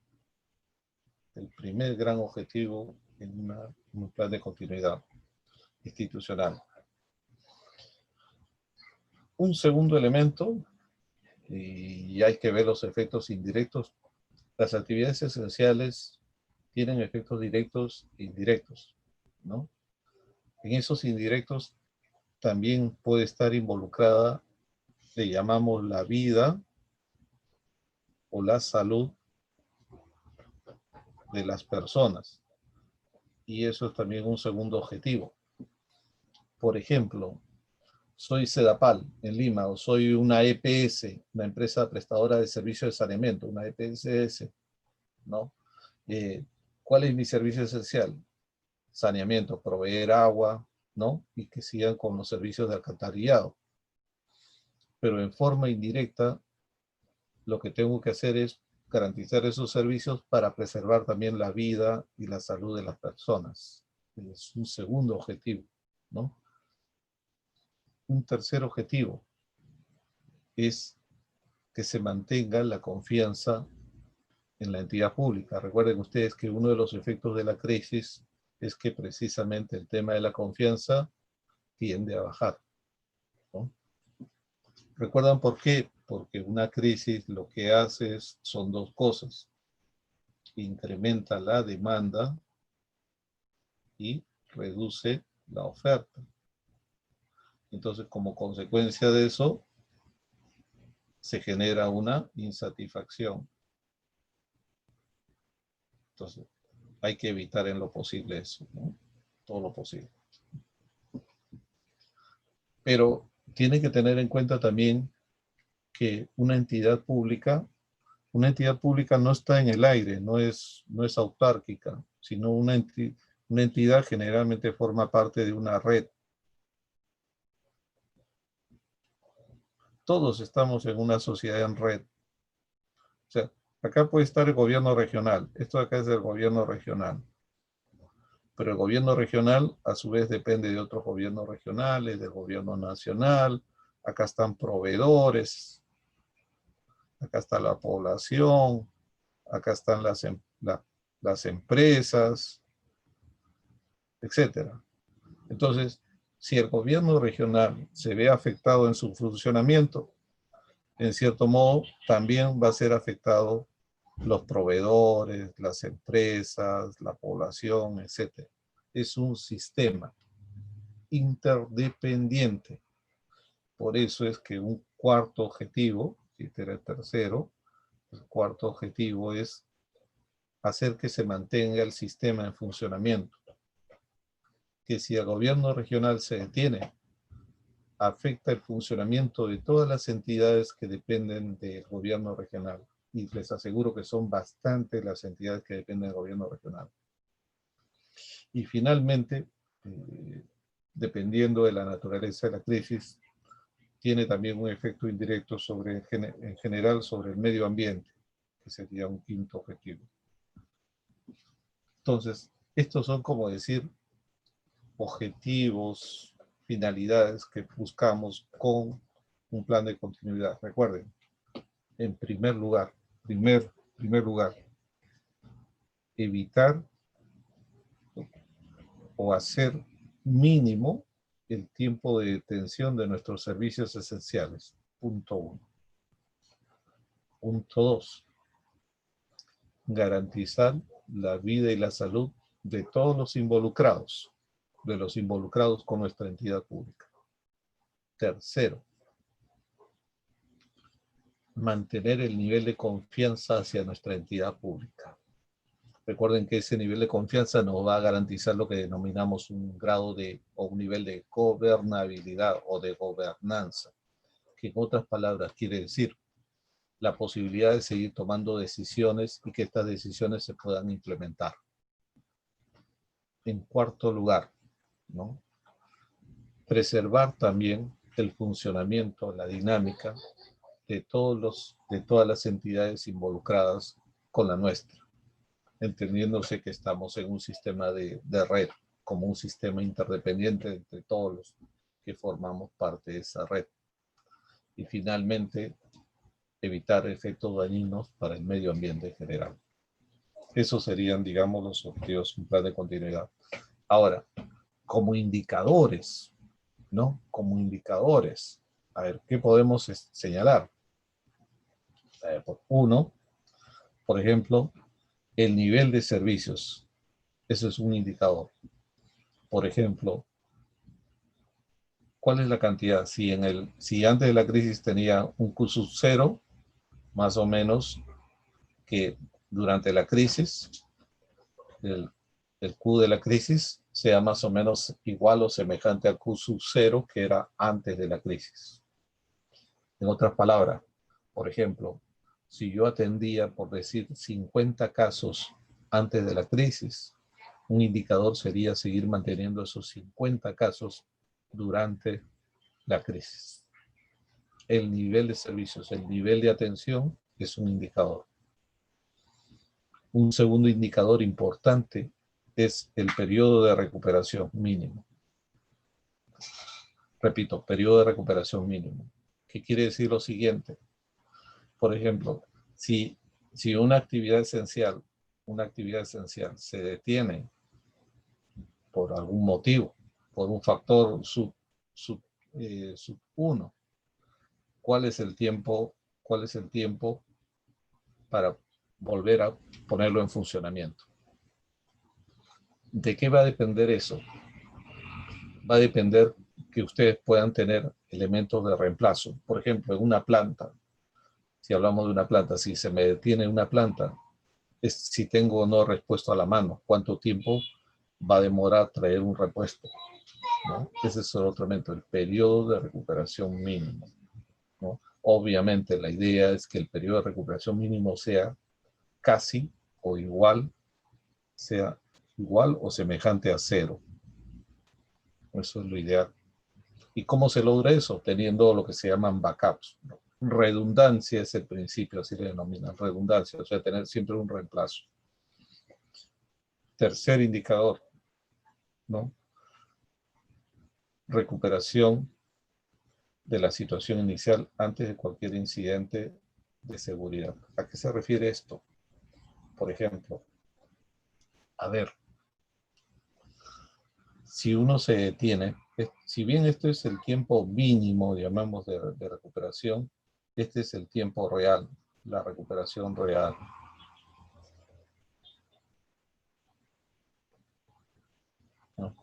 El primer gran objetivo en un plan de continuidad institucional. Un segundo elemento, y hay que ver los efectos indirectos. Las actividades esenciales tienen efectos directos e indirectos, ¿no? En esos indirectos también puede estar involucrada, le llamamos la vida o la salud de las personas. Y eso es también un segundo objetivo. Por ejemplo, soy Sedapal en Lima o soy una EPS, una empresa prestadora de servicios de saneamiento, una EPSS, ¿no? ¿Cuál es mi servicio esencial? Saneamiento, proveer agua, ¿no? Y que sigan con los servicios de alcantarillado. Pero en forma indirecta, lo que tengo que hacer es garantizar esos servicios para preservar también la vida y la salud de las personas. Es un segundo objetivo, ¿no? Un tercer objetivo es que se mantenga la confianza en la entidad pública. Recuerden ustedes que uno de los efectos de la crisis es que precisamente el tema de la confianza tiende a bajar, ¿no? ¿Recuerdan por qué? Porque una crisis lo que hace son dos cosas. Incrementa la demanda y reduce la oferta. Entonces, como consecuencia de eso, se genera una insatisfacción. Entonces, hay que evitar en lo posible eso, ¿no? Todo lo posible. Pero tiene que tener en cuenta también que una entidad pública no está en el aire, no es autárquica, sino una entidad generalmente forma parte de una red. todos estamos en una sociedad en red. O sea, acá puede estar el gobierno regional. Esto de acá es del gobierno regional. Pero el gobierno regional, a su vez, depende de otros gobiernos regionales, del gobierno nacional. Acá están proveedores. Acá está la población. Acá están las empresas, etc. Entonces, si el gobierno regional se ve afectado en su funcionamiento, en cierto modo, también va a ser afectado los proveedores, las empresas, la población, etc. Es un sistema interdependiente. Por eso es que un cuarto objetivo, si este era el tercero, el cuarto objetivo es hacer que se mantenga el sistema en funcionamiento. Que si el gobierno regional se detiene, afecta el funcionamiento de todas las entidades que dependen del gobierno regional. Y les aseguro que son bastantes las entidades que dependen del gobierno regional. Y finalmente, dependiendo de la naturaleza de la crisis, tiene también un efecto indirecto en general sobre el medio ambiente, que sería un quinto objetivo. Entonces, estos son, como decir, objetivos, finalidades que buscamos con un plan de continuidad. Recuerden, en primer lugar, evitar o hacer mínimo el tiempo de detención de nuestros servicios esenciales. Punto 1. Punto 2. Garantizar la vida y la salud de todos los involucrados, con nuestra entidad pública. Tercero, mantener el nivel de confianza hacia nuestra entidad pública. Recuerden que ese nivel de confianza nos va a garantizar lo que denominamos un grado o un nivel de gobernabilidad o de gobernanza, que en otras palabras quiere decir la posibilidad de seguir tomando decisiones y que estas decisiones se puedan implementar. En cuarto lugar, ¿no? Preservar también el funcionamiento, la dinámica de todas las entidades involucradas con la nuestra, entendiéndose que estamos en un sistema de red, como un sistema interdependiente entre todos los que formamos parte de esa red. Y finalmente, evitar efectos dañinos para el medio ambiente en general. Esos serían, digamos, los objetivos de un plan de continuidad. Ahora, como indicadores, ¿no? Como indicadores, a ver, ¿qué podemos señalar? Uno, por ejemplo, el nivel de servicios. Eso es un indicador. Por ejemplo, ¿cuál es la cantidad? Si antes de la crisis tenía un Q sub 0, más o menos que durante la crisis, el Q de la crisis sea más o menos igual o semejante al Q sub 0 que era antes de la crisis. En otras palabras, por ejemplo, si yo atendía, por decir, 50 casos antes de la crisis, un indicador sería seguir manteniendo esos 50 casos durante la crisis. El nivel de servicios, el nivel de atención es un indicador. Un segundo indicador importante es el periodo de recuperación mínimo. Repito, periodo de recuperación mínimo. ¿Qué quiere decir lo siguiente? Por ejemplo, si una actividad esencial se detiene por algún motivo, por un factor sub 1, ¿cuál es el tiempo para volver a ponerlo en funcionamiento? ¿De qué va a depender eso? Va a depender que ustedes puedan tener elementos de reemplazo. Por ejemplo, en una planta, si hablamos de una planta, si se me detiene una planta, es si tengo o no repuesto a la mano, cuánto tiempo va a demorar traer un repuesto, ¿no? Ese es el otro elemento, el periodo de recuperación mínimo, ¿no? Obviamente la idea es que el periodo de recuperación mínimo sea casi o igual, o semejante a 0. Eso es lo ideal. ¿Y cómo se logra eso? Teniendo lo que se llaman backups, ¿no? Redundancia es el principio, así le denominan, redundancia, o sea, tener siempre un reemplazo. Tercer indicador, ¿no? Recuperación de la situación inicial antes de cualquier incidente de seguridad. ¿A qué se refiere esto? Por ejemplo, a ver, si uno se detiene, si bien esto es el tiempo mínimo, llamamos, de recuperación, este es el tiempo real, la recuperación real. ¿No?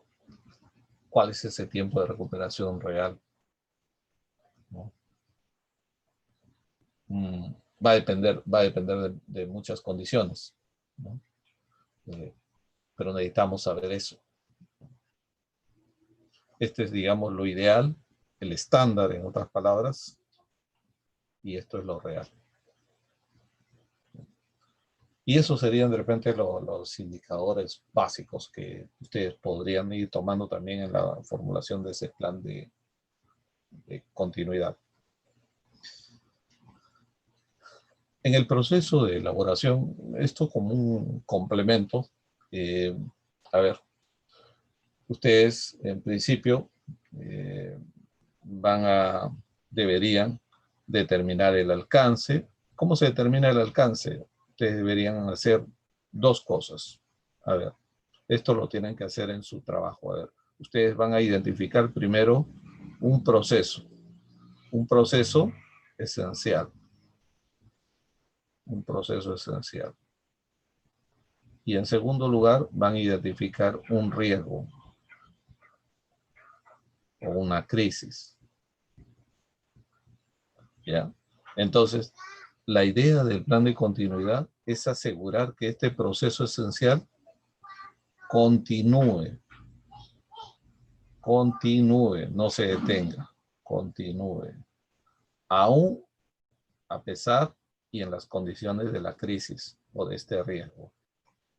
¿Cuál es ese tiempo de recuperación real? ¿No? Va a depender de muchas condiciones, ¿no? Pero necesitamos saber eso. Este es, digamos, lo ideal, el estándar, en otras palabras, y esto es lo real. Y esos serían de repente los indicadores básicos que ustedes podrían ir tomando también en la formulación de ese plan de continuidad. En el proceso de elaboración, esto como un complemento, a ver, ustedes en principio deberían determinar el alcance. ¿Cómo se determina el alcance? Ustedes deberían hacer dos cosas. A ver, esto lo tienen que hacer en su trabajo. A ver, ustedes van a identificar primero un proceso esencial. Un proceso esencial. Y en segundo lugar, van a identificar un riesgo o una crisis. ¿Ya? Entonces, la idea del plan de continuidad es asegurar que este proceso esencial continúe, no se detenga, continúe, aún a pesar y en las condiciones de la crisis o de este riesgo.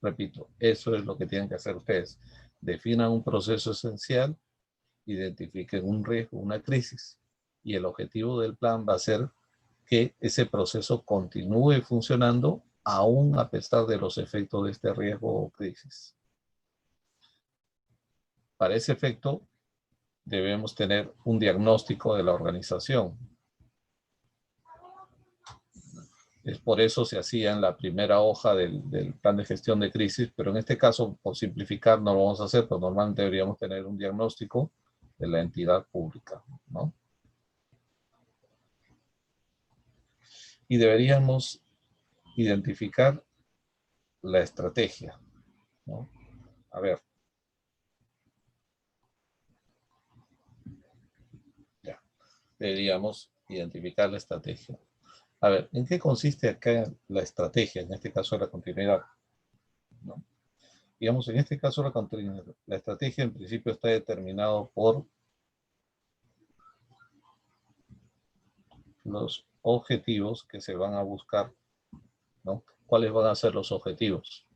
Repito, eso es lo que tienen que hacer ustedes. Definan un proceso esencial, identifiquen un riesgo, una crisis, y el objetivo del plan va a ser que ese proceso continúe funcionando aún a pesar de los efectos de este riesgo o crisis. Para ese efecto, debemos tener un diagnóstico de la organización. Es por eso se hacía en la primera hoja del plan de gestión de crisis, pero en este caso, por simplificar, no lo vamos a hacer, pero normalmente deberíamos tener un diagnóstico de la entidad pública, ¿no? Y deberíamos identificar la estrategia, ¿no? A ver. Ya. Deberíamos identificar la estrategia. A ver, ¿en qué consiste acá la estrategia? En este caso, la continuidad, ¿no? Digamos, en este caso, la estrategia en principio está determinado por los objetivos que se van a buscar, ¿no? ¿Cuáles van a ser los objetivos?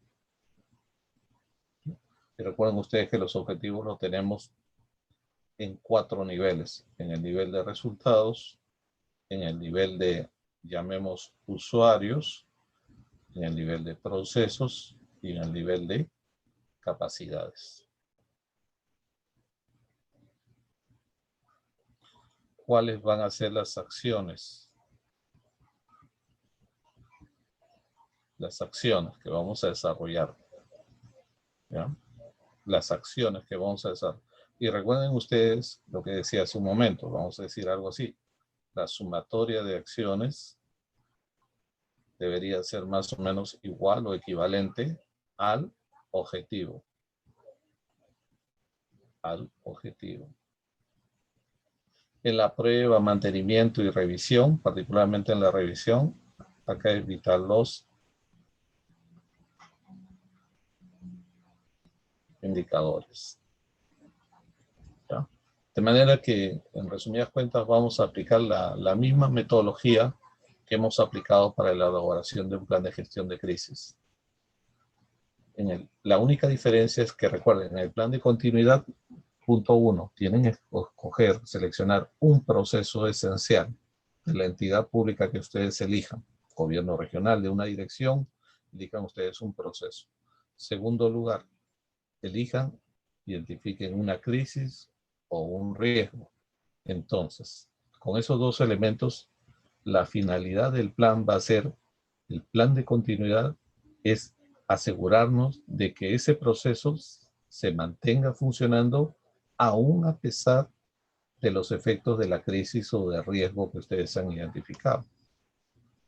Y recuerden ustedes que los objetivos los tenemos en 4 niveles. En el nivel de resultados, en el nivel de, llamemos, usuarios, en el nivel de procesos y en el nivel de capacidades. ¿Cuáles van a ser las acciones? Las acciones que vamos a desarrollar. ¿Ya? Las acciones que vamos a desarrollar. Y recuerden ustedes lo que decía hace un momento, vamos a decir algo así. La sumatoria de acciones debería ser más o menos igual o equivalente al objetivo. Al objetivo. En la prueba, mantenimiento y revisión, particularmente en la revisión, acá es vital los indicadores. ¿Ya? De manera que, en resumidas cuentas, vamos a aplicar la misma metodología que hemos aplicado para la elaboración de un plan de gestión de crisis. La única diferencia es que, recuerden, en el plan de continuidad punto 1, tienen que escoger, seleccionar un proceso esencial de la entidad pública que ustedes elijan. Gobierno regional de una dirección, elijan ustedes un proceso. Segundo lugar, elijan, identifiquen una crisis o un riesgo. Entonces, con esos dos elementos, la finalidad del plan va a ser, el plan de continuidad es asegurarnos de que ese proceso se mantenga funcionando aún a pesar de los efectos de la crisis o de riesgo que ustedes han identificado.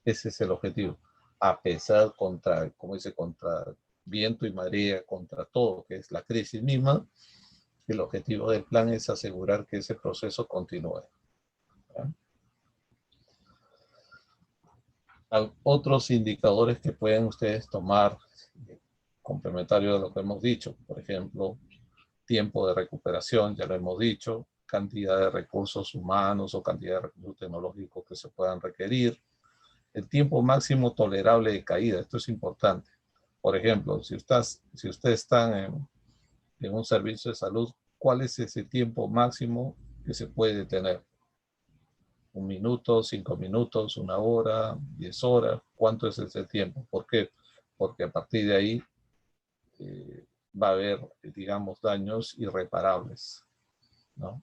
Ese es el objetivo. A pesar contra, como dice, contra viento y marea, contra todo, que es la crisis misma, el objetivo del plan es asegurar que ese proceso continúe. ¿Ya? Otros indicadores que pueden ustedes tomar, complementario de lo que hemos dicho, por ejemplo, tiempo de recuperación, ya lo hemos dicho, cantidad de recursos humanos o cantidad de recursos tecnológicos que se puedan requerir, el tiempo máximo tolerable de caída, esto es importante. Por ejemplo, si ustedes están en un servicio de salud, ¿cuál es ese tiempo máximo que se puede tener? 1 minuto, 5 minutos, 1 hora, 10 horas, ¿cuánto es ese tiempo? ¿Por qué? Porque a partir de ahí va a haber, digamos, daños irreparables, ¿no?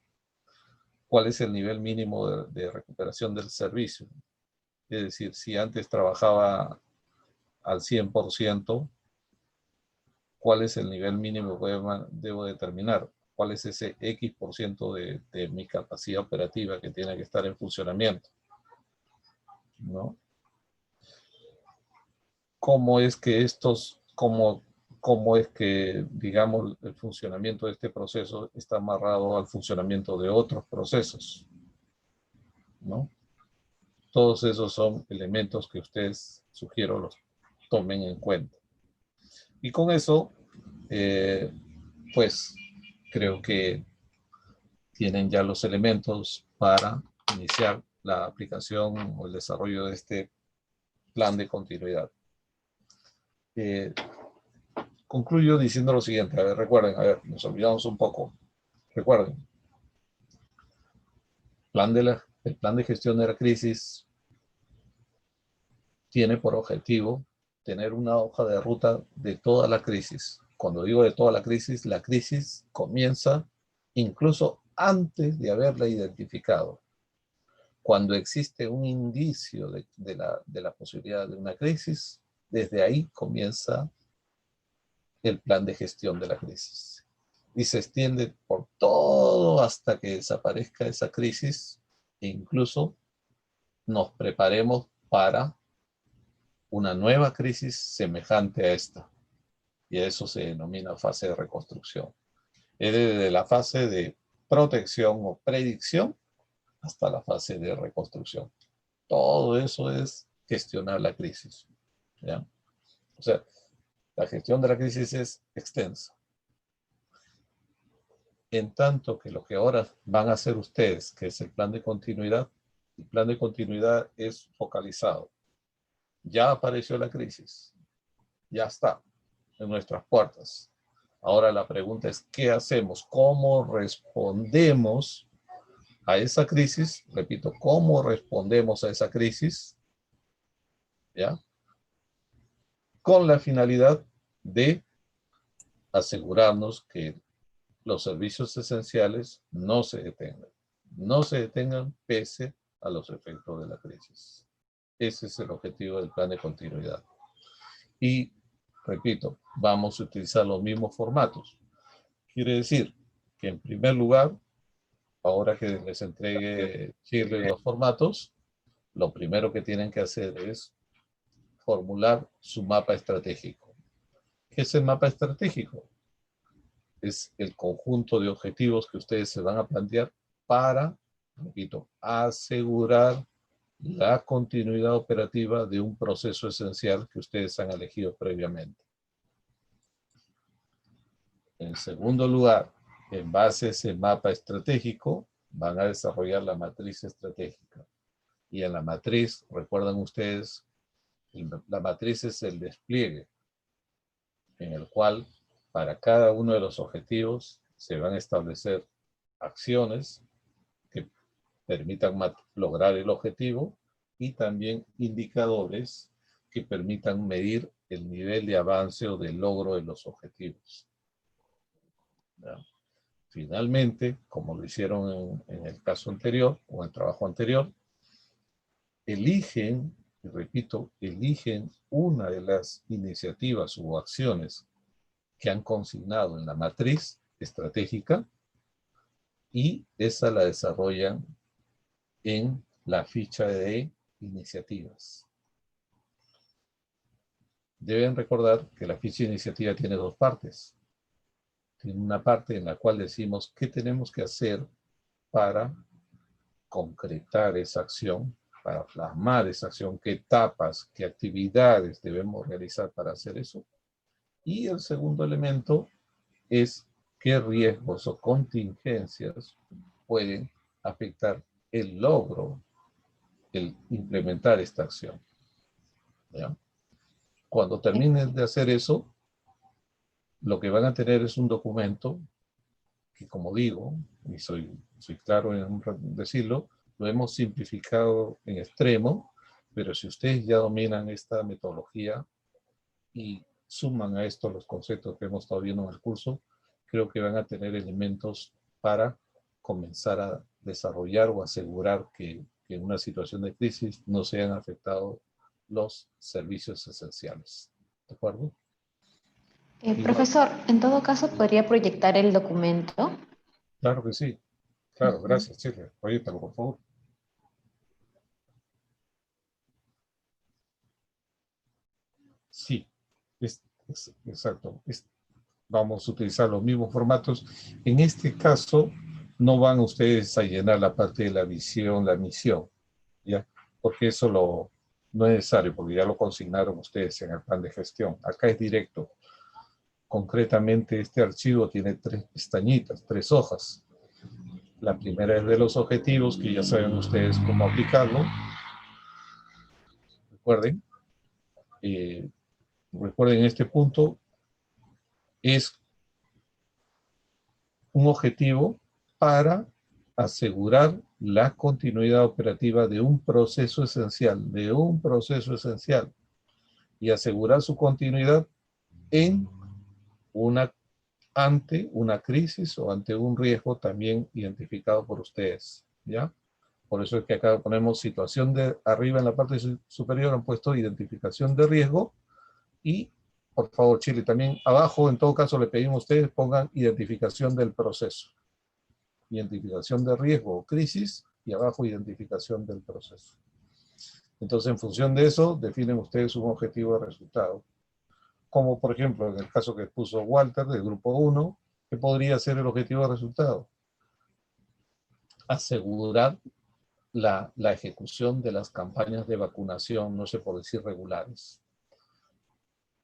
¿Cuál es el nivel mínimo de recuperación del servicio? Es decir, si antes trabajaba al 100%, ¿cuál es el nivel mínimo que debo determinar? ¿Cuál es ese X% de mi capacidad operativa que tiene que estar en funcionamiento? ¿No? ¿Cómo es que cómo es que, digamos, el funcionamiento de este proceso está amarrado al funcionamiento de otros procesos? ¿No? Todos esos son elementos que ustedes, sugiero, los tomen en cuenta. Y con eso, pues, creo que tienen ya los elementos para iniciar la aplicación o el desarrollo de este plan de continuidad. Concluyo diciendo lo siguiente. A ver, recuerden, nos olvidamos un poco. Recuerden, el plan de gestión de la crisis tiene por objetivo tener una hoja de ruta de toda la crisis. Cuando digo de toda la crisis comienza incluso antes de haberla identificado. Cuando existe un indicio de la posibilidad de una crisis, desde ahí comienza el plan de gestión de la crisis. Y se extiende por todo hasta que desaparezca esa crisis e incluso nos preparemos para una nueva crisis semejante a esta. Y eso se denomina fase de reconstrucción. Es desde la fase de protección o predicción hasta la fase de reconstrucción. Todo eso es gestionar la crisis, ¿ya? O sea, la gestión de la crisis es extensa. En tanto que lo que ahora van a hacer ustedes, que es el plan de continuidad, el plan de continuidad es focalizado. Ya apareció la crisis, ya está en nuestras puertas. Ahora la pregunta es, ¿qué hacemos? ¿Cómo respondemos a esa crisis? Repito, ¿cómo respondemos a esa crisis? ¿Ya? Con la finalidad de asegurarnos que los servicios esenciales no se detengan pese a los efectos de la crisis. Ese es el objetivo del plan de continuidad. Y, repito, vamos a utilizar los mismos formatos. Quiere decir que, en primer lugar, ahora que les entregue Shirley los formatos, lo primero que tienen que hacer es formular su mapa estratégico. ¿Qué es el mapa estratégico? Es el conjunto de objetivos que ustedes se van a plantear para, repito, asegurar la continuidad operativa de un proceso esencial que ustedes han elegido previamente. En segundo lugar, en base a ese mapa estratégico, van a desarrollar la matriz estratégica. Y en la matriz, recuerdan ustedes, la matriz es el despliegue, en el cual para cada uno de los objetivos se van a establecer acciones que permitan lograr el objetivo y también indicadores que permitan medir el nivel de avance o de logro de los objetivos. ¿Ya? Finalmente, como lo hicieron en el caso anterior o en el trabajo anterior, eligen, y repito, eligen una de las iniciativas u acciones que han consignado en la matriz estratégica y esa la desarrollan en la ficha de iniciativas. Deben recordar que la ficha de iniciativa tiene dos partes. Tiene una parte en la cual decimos qué tenemos que hacer para concretar esa acción, para plasmar esa acción, qué etapas, qué actividades debemos realizar para hacer eso. Y el segundo elemento es qué riesgos o contingencias pueden afectar el logro, el implementar esta acción. ¿Ya? Cuando terminen de hacer eso, lo que van a tener es un documento que, como digo, y soy claro en decirlo, lo hemos simplificado en extremo, pero si ustedes ya dominan esta metodología y suman a esto los conceptos que hemos estado viendo en el curso, creo que van a tener elementos para comenzar a desarrollar o asegurar que en una situación de crisis no sean afectados los servicios esenciales. ¿De acuerdo? Profesor, en todo caso, ¿podría proyectar el documento? Claro que sí. Claro, gracias, Chile. Proyectalo, por favor. Sí, exacto. Vamos a utilizar los mismos formatos. En este caso, no van ustedes a llenar la parte de la visión, la misión, ¿ya? Porque eso no es necesario, porque ya lo consignaron ustedes en el plan de gestión. Acá es directo. Concretamente, este archivo tiene 3 pestañitas, 3 hojas. La primera es de los objetivos, que ya saben ustedes cómo aplicarlo. Recuerden. Recuerden, este punto es un objetivo para asegurar la continuidad operativa de un proceso esencial, y asegurar su continuidad ante una crisis o ante un riesgo también identificado por ustedes, ¿ya? Por eso es que acá ponemos situación de arriba en la parte superior, han puesto identificación de riesgo y, por favor, Chile, también abajo, en todo caso, le pedimos a ustedes pongan identificación del proceso. Identificación de riesgo o crisis y abajo identificación del proceso. Entonces, en función de eso, definen ustedes un objetivo de resultado. Como, por ejemplo, en el caso que puso Walter del grupo 1, ¿qué podría ser el objetivo de resultado? Asegurar la ejecución de las campañas de vacunación, no sé por decir regulares.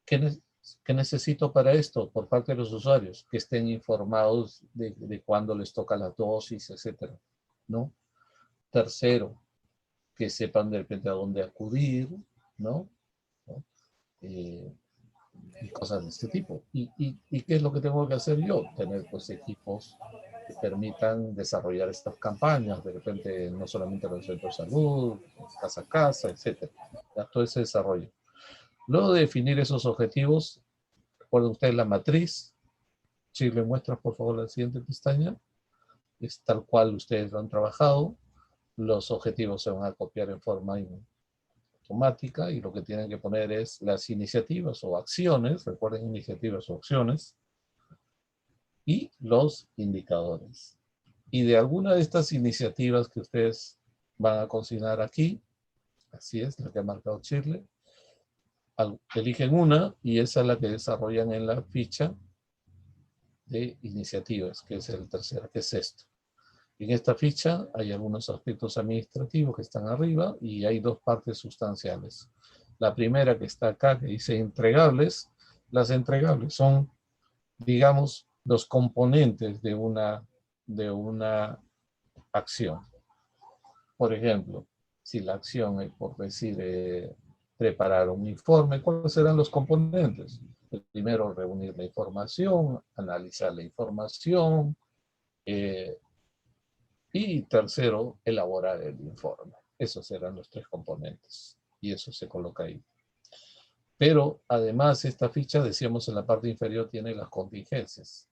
¿Qué necesito para esto por parte de los usuarios? Que estén informados de cuándo les toca la dosis, etcétera, ¿no? Tercero, que sepan de repente a dónde acudir, ¿no? Y cosas de este tipo. ¿Y qué es lo que tengo que hacer yo? Tener pues equipos que permitan desarrollar estas campañas, de repente no solamente en los centros de salud, casa a casa, etcétera. ¿Ya? Todo ese desarrollo. Luego de definir esos objetivos, recuerden ustedes la matriz. Chile, muestras por favor la siguiente pestaña. Es tal cual ustedes lo han trabajado. Los objetivos se van a copiar en forma automática y lo que tienen que poner es las iniciativas o acciones, recuerden iniciativas o acciones, y los indicadores. Y de alguna de estas iniciativas que ustedes van a consignar aquí, así es, la que ha marcado Chile, eligen una y esa es la que desarrollan en la ficha de iniciativas, que es el tercero, que es esto. En esta ficha hay algunos aspectos administrativos que están arriba y hay 2 partes sustanciales. La primera que está acá, que dice entregables. Las entregables son, digamos, los componentes de una acción. Por ejemplo, si la acción es, por decir, preparar un informe, ¿cuáles serán los componentes? Primero, reunir la información, analizar la información, y tercero, elaborar el informe. Esos serán los 3 componentes. Y eso se coloca ahí. Pero además esta ficha, decíamos en la parte inferior, tiene las contingencias.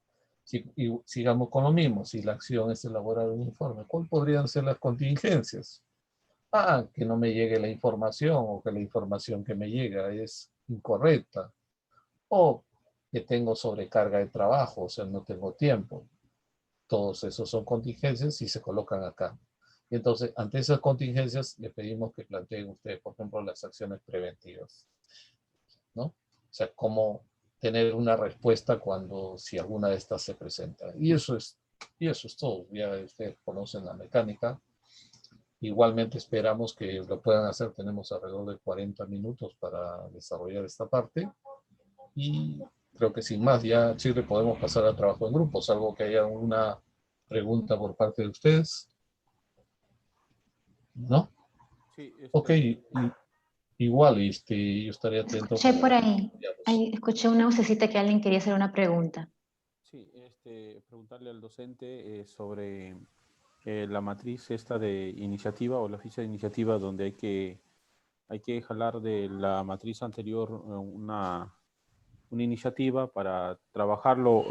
Y sigamos con lo mismo. Si la acción es elaborar un informe, ¿cuáles podrían ser las contingencias? Que no me llegue la información, o que la información que me llega es incorrecta, o que tengo sobrecarga de trabajo, o sea, no tengo tiempo. Todos esos son contingencias y se colocan acá. Y entonces, ante esas contingencias, le pedimos que planteen ustedes, por ejemplo, las acciones preventivas, ¿no? O sea, cómo tener una respuesta si alguna de estas se presenta. Y eso es todo. Ya ustedes conocen la mecánica. Igualmente esperamos que lo puedan hacer. Tenemos alrededor de 40 minutos para desarrollar esta parte. Y creo que sin más, ya Chile, podemos pasar al trabajo en grupo, salvo que haya una pregunta por parte de ustedes. ¿No? Sí, Ok, igual, yo estaré atento. Escuché por ahí, escuché una vocecita que alguien quería hacer una pregunta. Sí, preguntarle al docente sobre la matriz esta de iniciativa o la ficha de iniciativa donde hay que jalar de la matriz anterior una iniciativa para trabajarlo.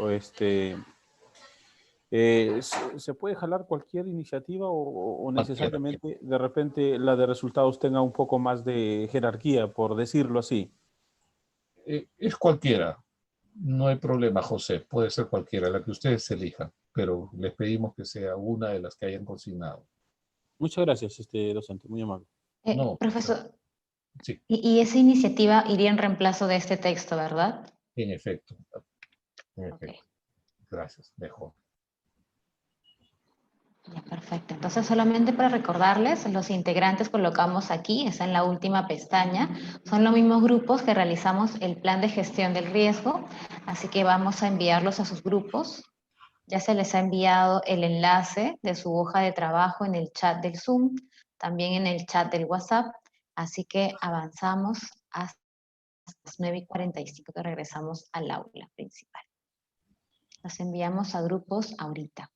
¿Se puede jalar cualquier iniciativa o necesariamente de repente la de resultados tenga un poco más de jerarquía, por decirlo así? Es cualquiera. No hay problema, José. Puede ser cualquiera, la que ustedes elijan. Pero les pedimos que sea una de las que hayan consignado. Muchas gracias, docente. Muy amable. No, Profesor, sí. y esa iniciativa iría en reemplazo de este texto, ¿verdad? En efecto. Okay. Gracias. Mejor. Ya, perfecto. Entonces, solamente para recordarles, los integrantes colocamos aquí, está en la última pestaña, son los mismos grupos que realizamos el plan de gestión del riesgo, así que vamos a enviarlos a sus grupos. Ya se les ha enviado el enlace de su hoja de trabajo en el chat del Zoom, también en el chat del WhatsApp, así que avanzamos hasta las 9:45 que regresamos al aula principal. Los enviamos a grupos ahorita.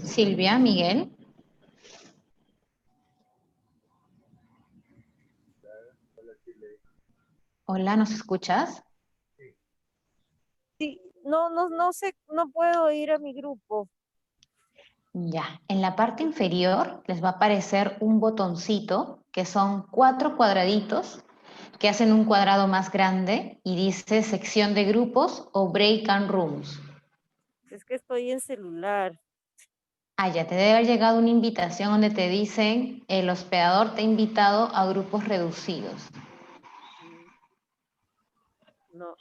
Silvia, Miguel. Hola, ¿nos escuchas? Sí, no sé, no puedo ir a mi grupo. Ya, en la parte inferior les va a aparecer un botoncito que son 4 cuadraditos que hacen un cuadrado más grande y dice sección de grupos o break and rooms. Es que estoy en celular. Ya te debe haber llegado una invitación donde te dicen el hospedador te ha invitado a grupos reducidos. No.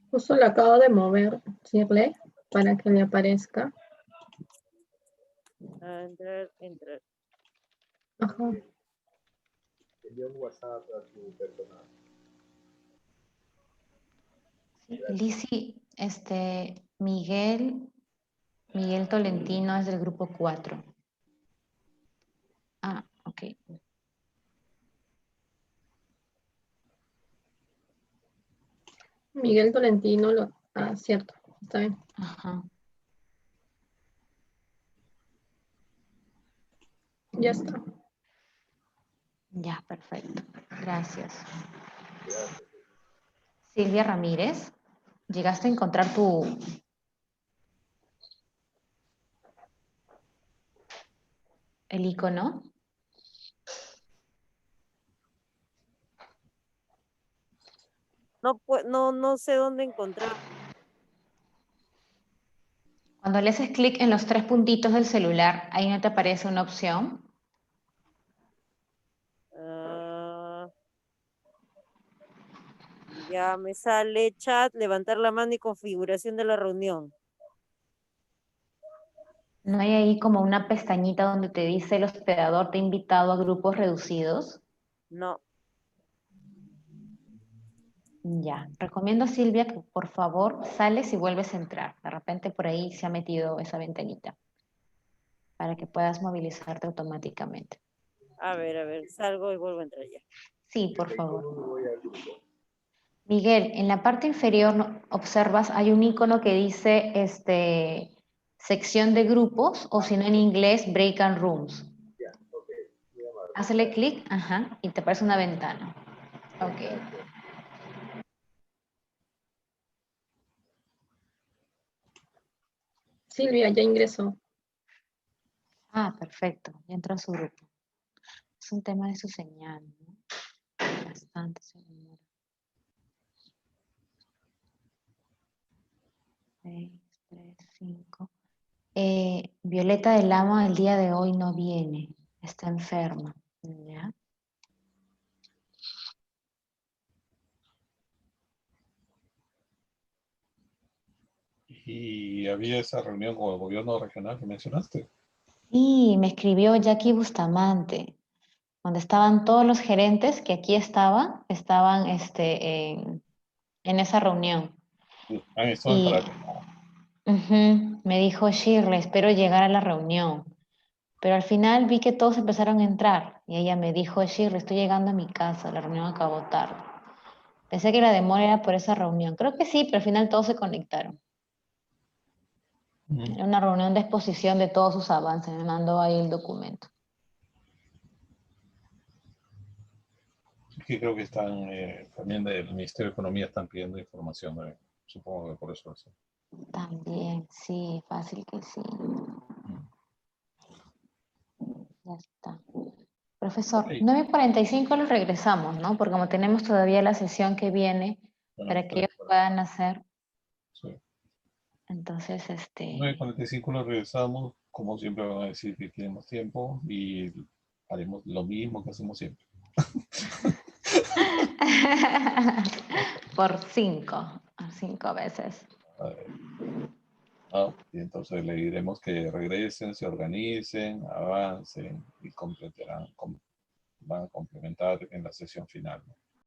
Justo lo acabo de mover, Shirley, para que le aparezca. Entrar. Ajá. Envió un WhatsApp a su personal. Sí, Lisi, Miguel Tolentino es del grupo 4. Miguel Tolentino, cierto, está bien. Ajá. Ya está. Ya, perfecto. Gracias. Silvia Ramírez, ¿llegaste a encontrar el icono? No sé dónde encontrar. Cuando le haces clic en los 3 puntitos del celular, ahí no te aparece una opción. Ya me sale chat, levantar la mano y configuración de la reunión. ¿No hay ahí como una pestañita donde te dice el hospedador te ha invitado a grupos reducidos? No. Ya, recomiendo a Silvia que por favor sales y vuelves a entrar. De repente por ahí se ha metido esa ventanita para que puedas movilizarte automáticamente. A ver, salgo y vuelvo a entrar ya. Sí, por favor. Miguel, en la parte inferior observas, hay un icono que dice sección de grupos, o si no en inglés, break and rooms. Hazle clic, ajá, y te aparece una ventana. Ok. Silvia ya ingresó. Ah, perfecto, ya entró a su grupo. Es un tema de su señal, ¿no? Bastante se demora. 6, 3, 5. Violeta del Lama el día de hoy no viene, está enferma. ¿Ya? Y había esa reunión con el gobierno regional que mencionaste. Sí, me escribió Jackie Bustamante, donde estaban todos los gerentes que aquí estaban en esa reunión. Han estado en Y Caracas. me dijo, Shirley, espero llegar a la reunión. Pero al final vi que todos empezaron a entrar y ella me dijo, Shirley, estoy llegando a mi casa, la reunión acabó tarde. Pensé que la demora era por esa reunión. Creo que sí, pero al final todos se conectaron. Era una reunión de exposición de todos sus avances. Me mandó ahí el documento. Es que creo que están, también del Ministerio de Economía están pidiendo información, supongo que por eso lo hacen. También, sí, fácil que sí. Ya está. Profesor, Ok. 9:45 los regresamos, ¿no? Porque como tenemos todavía la sesión que viene Bueno, para que ellos puedan hacer. Sí. Entonces, 9:45 lo regresamos, como siempre van a decir que quieren más tiempo y haremos lo mismo que hacemos siempre. Por 5 veces. Y entonces le diremos que regresen, se organicen, avancen y completarán, van a complementar en la sesión final, ¿no?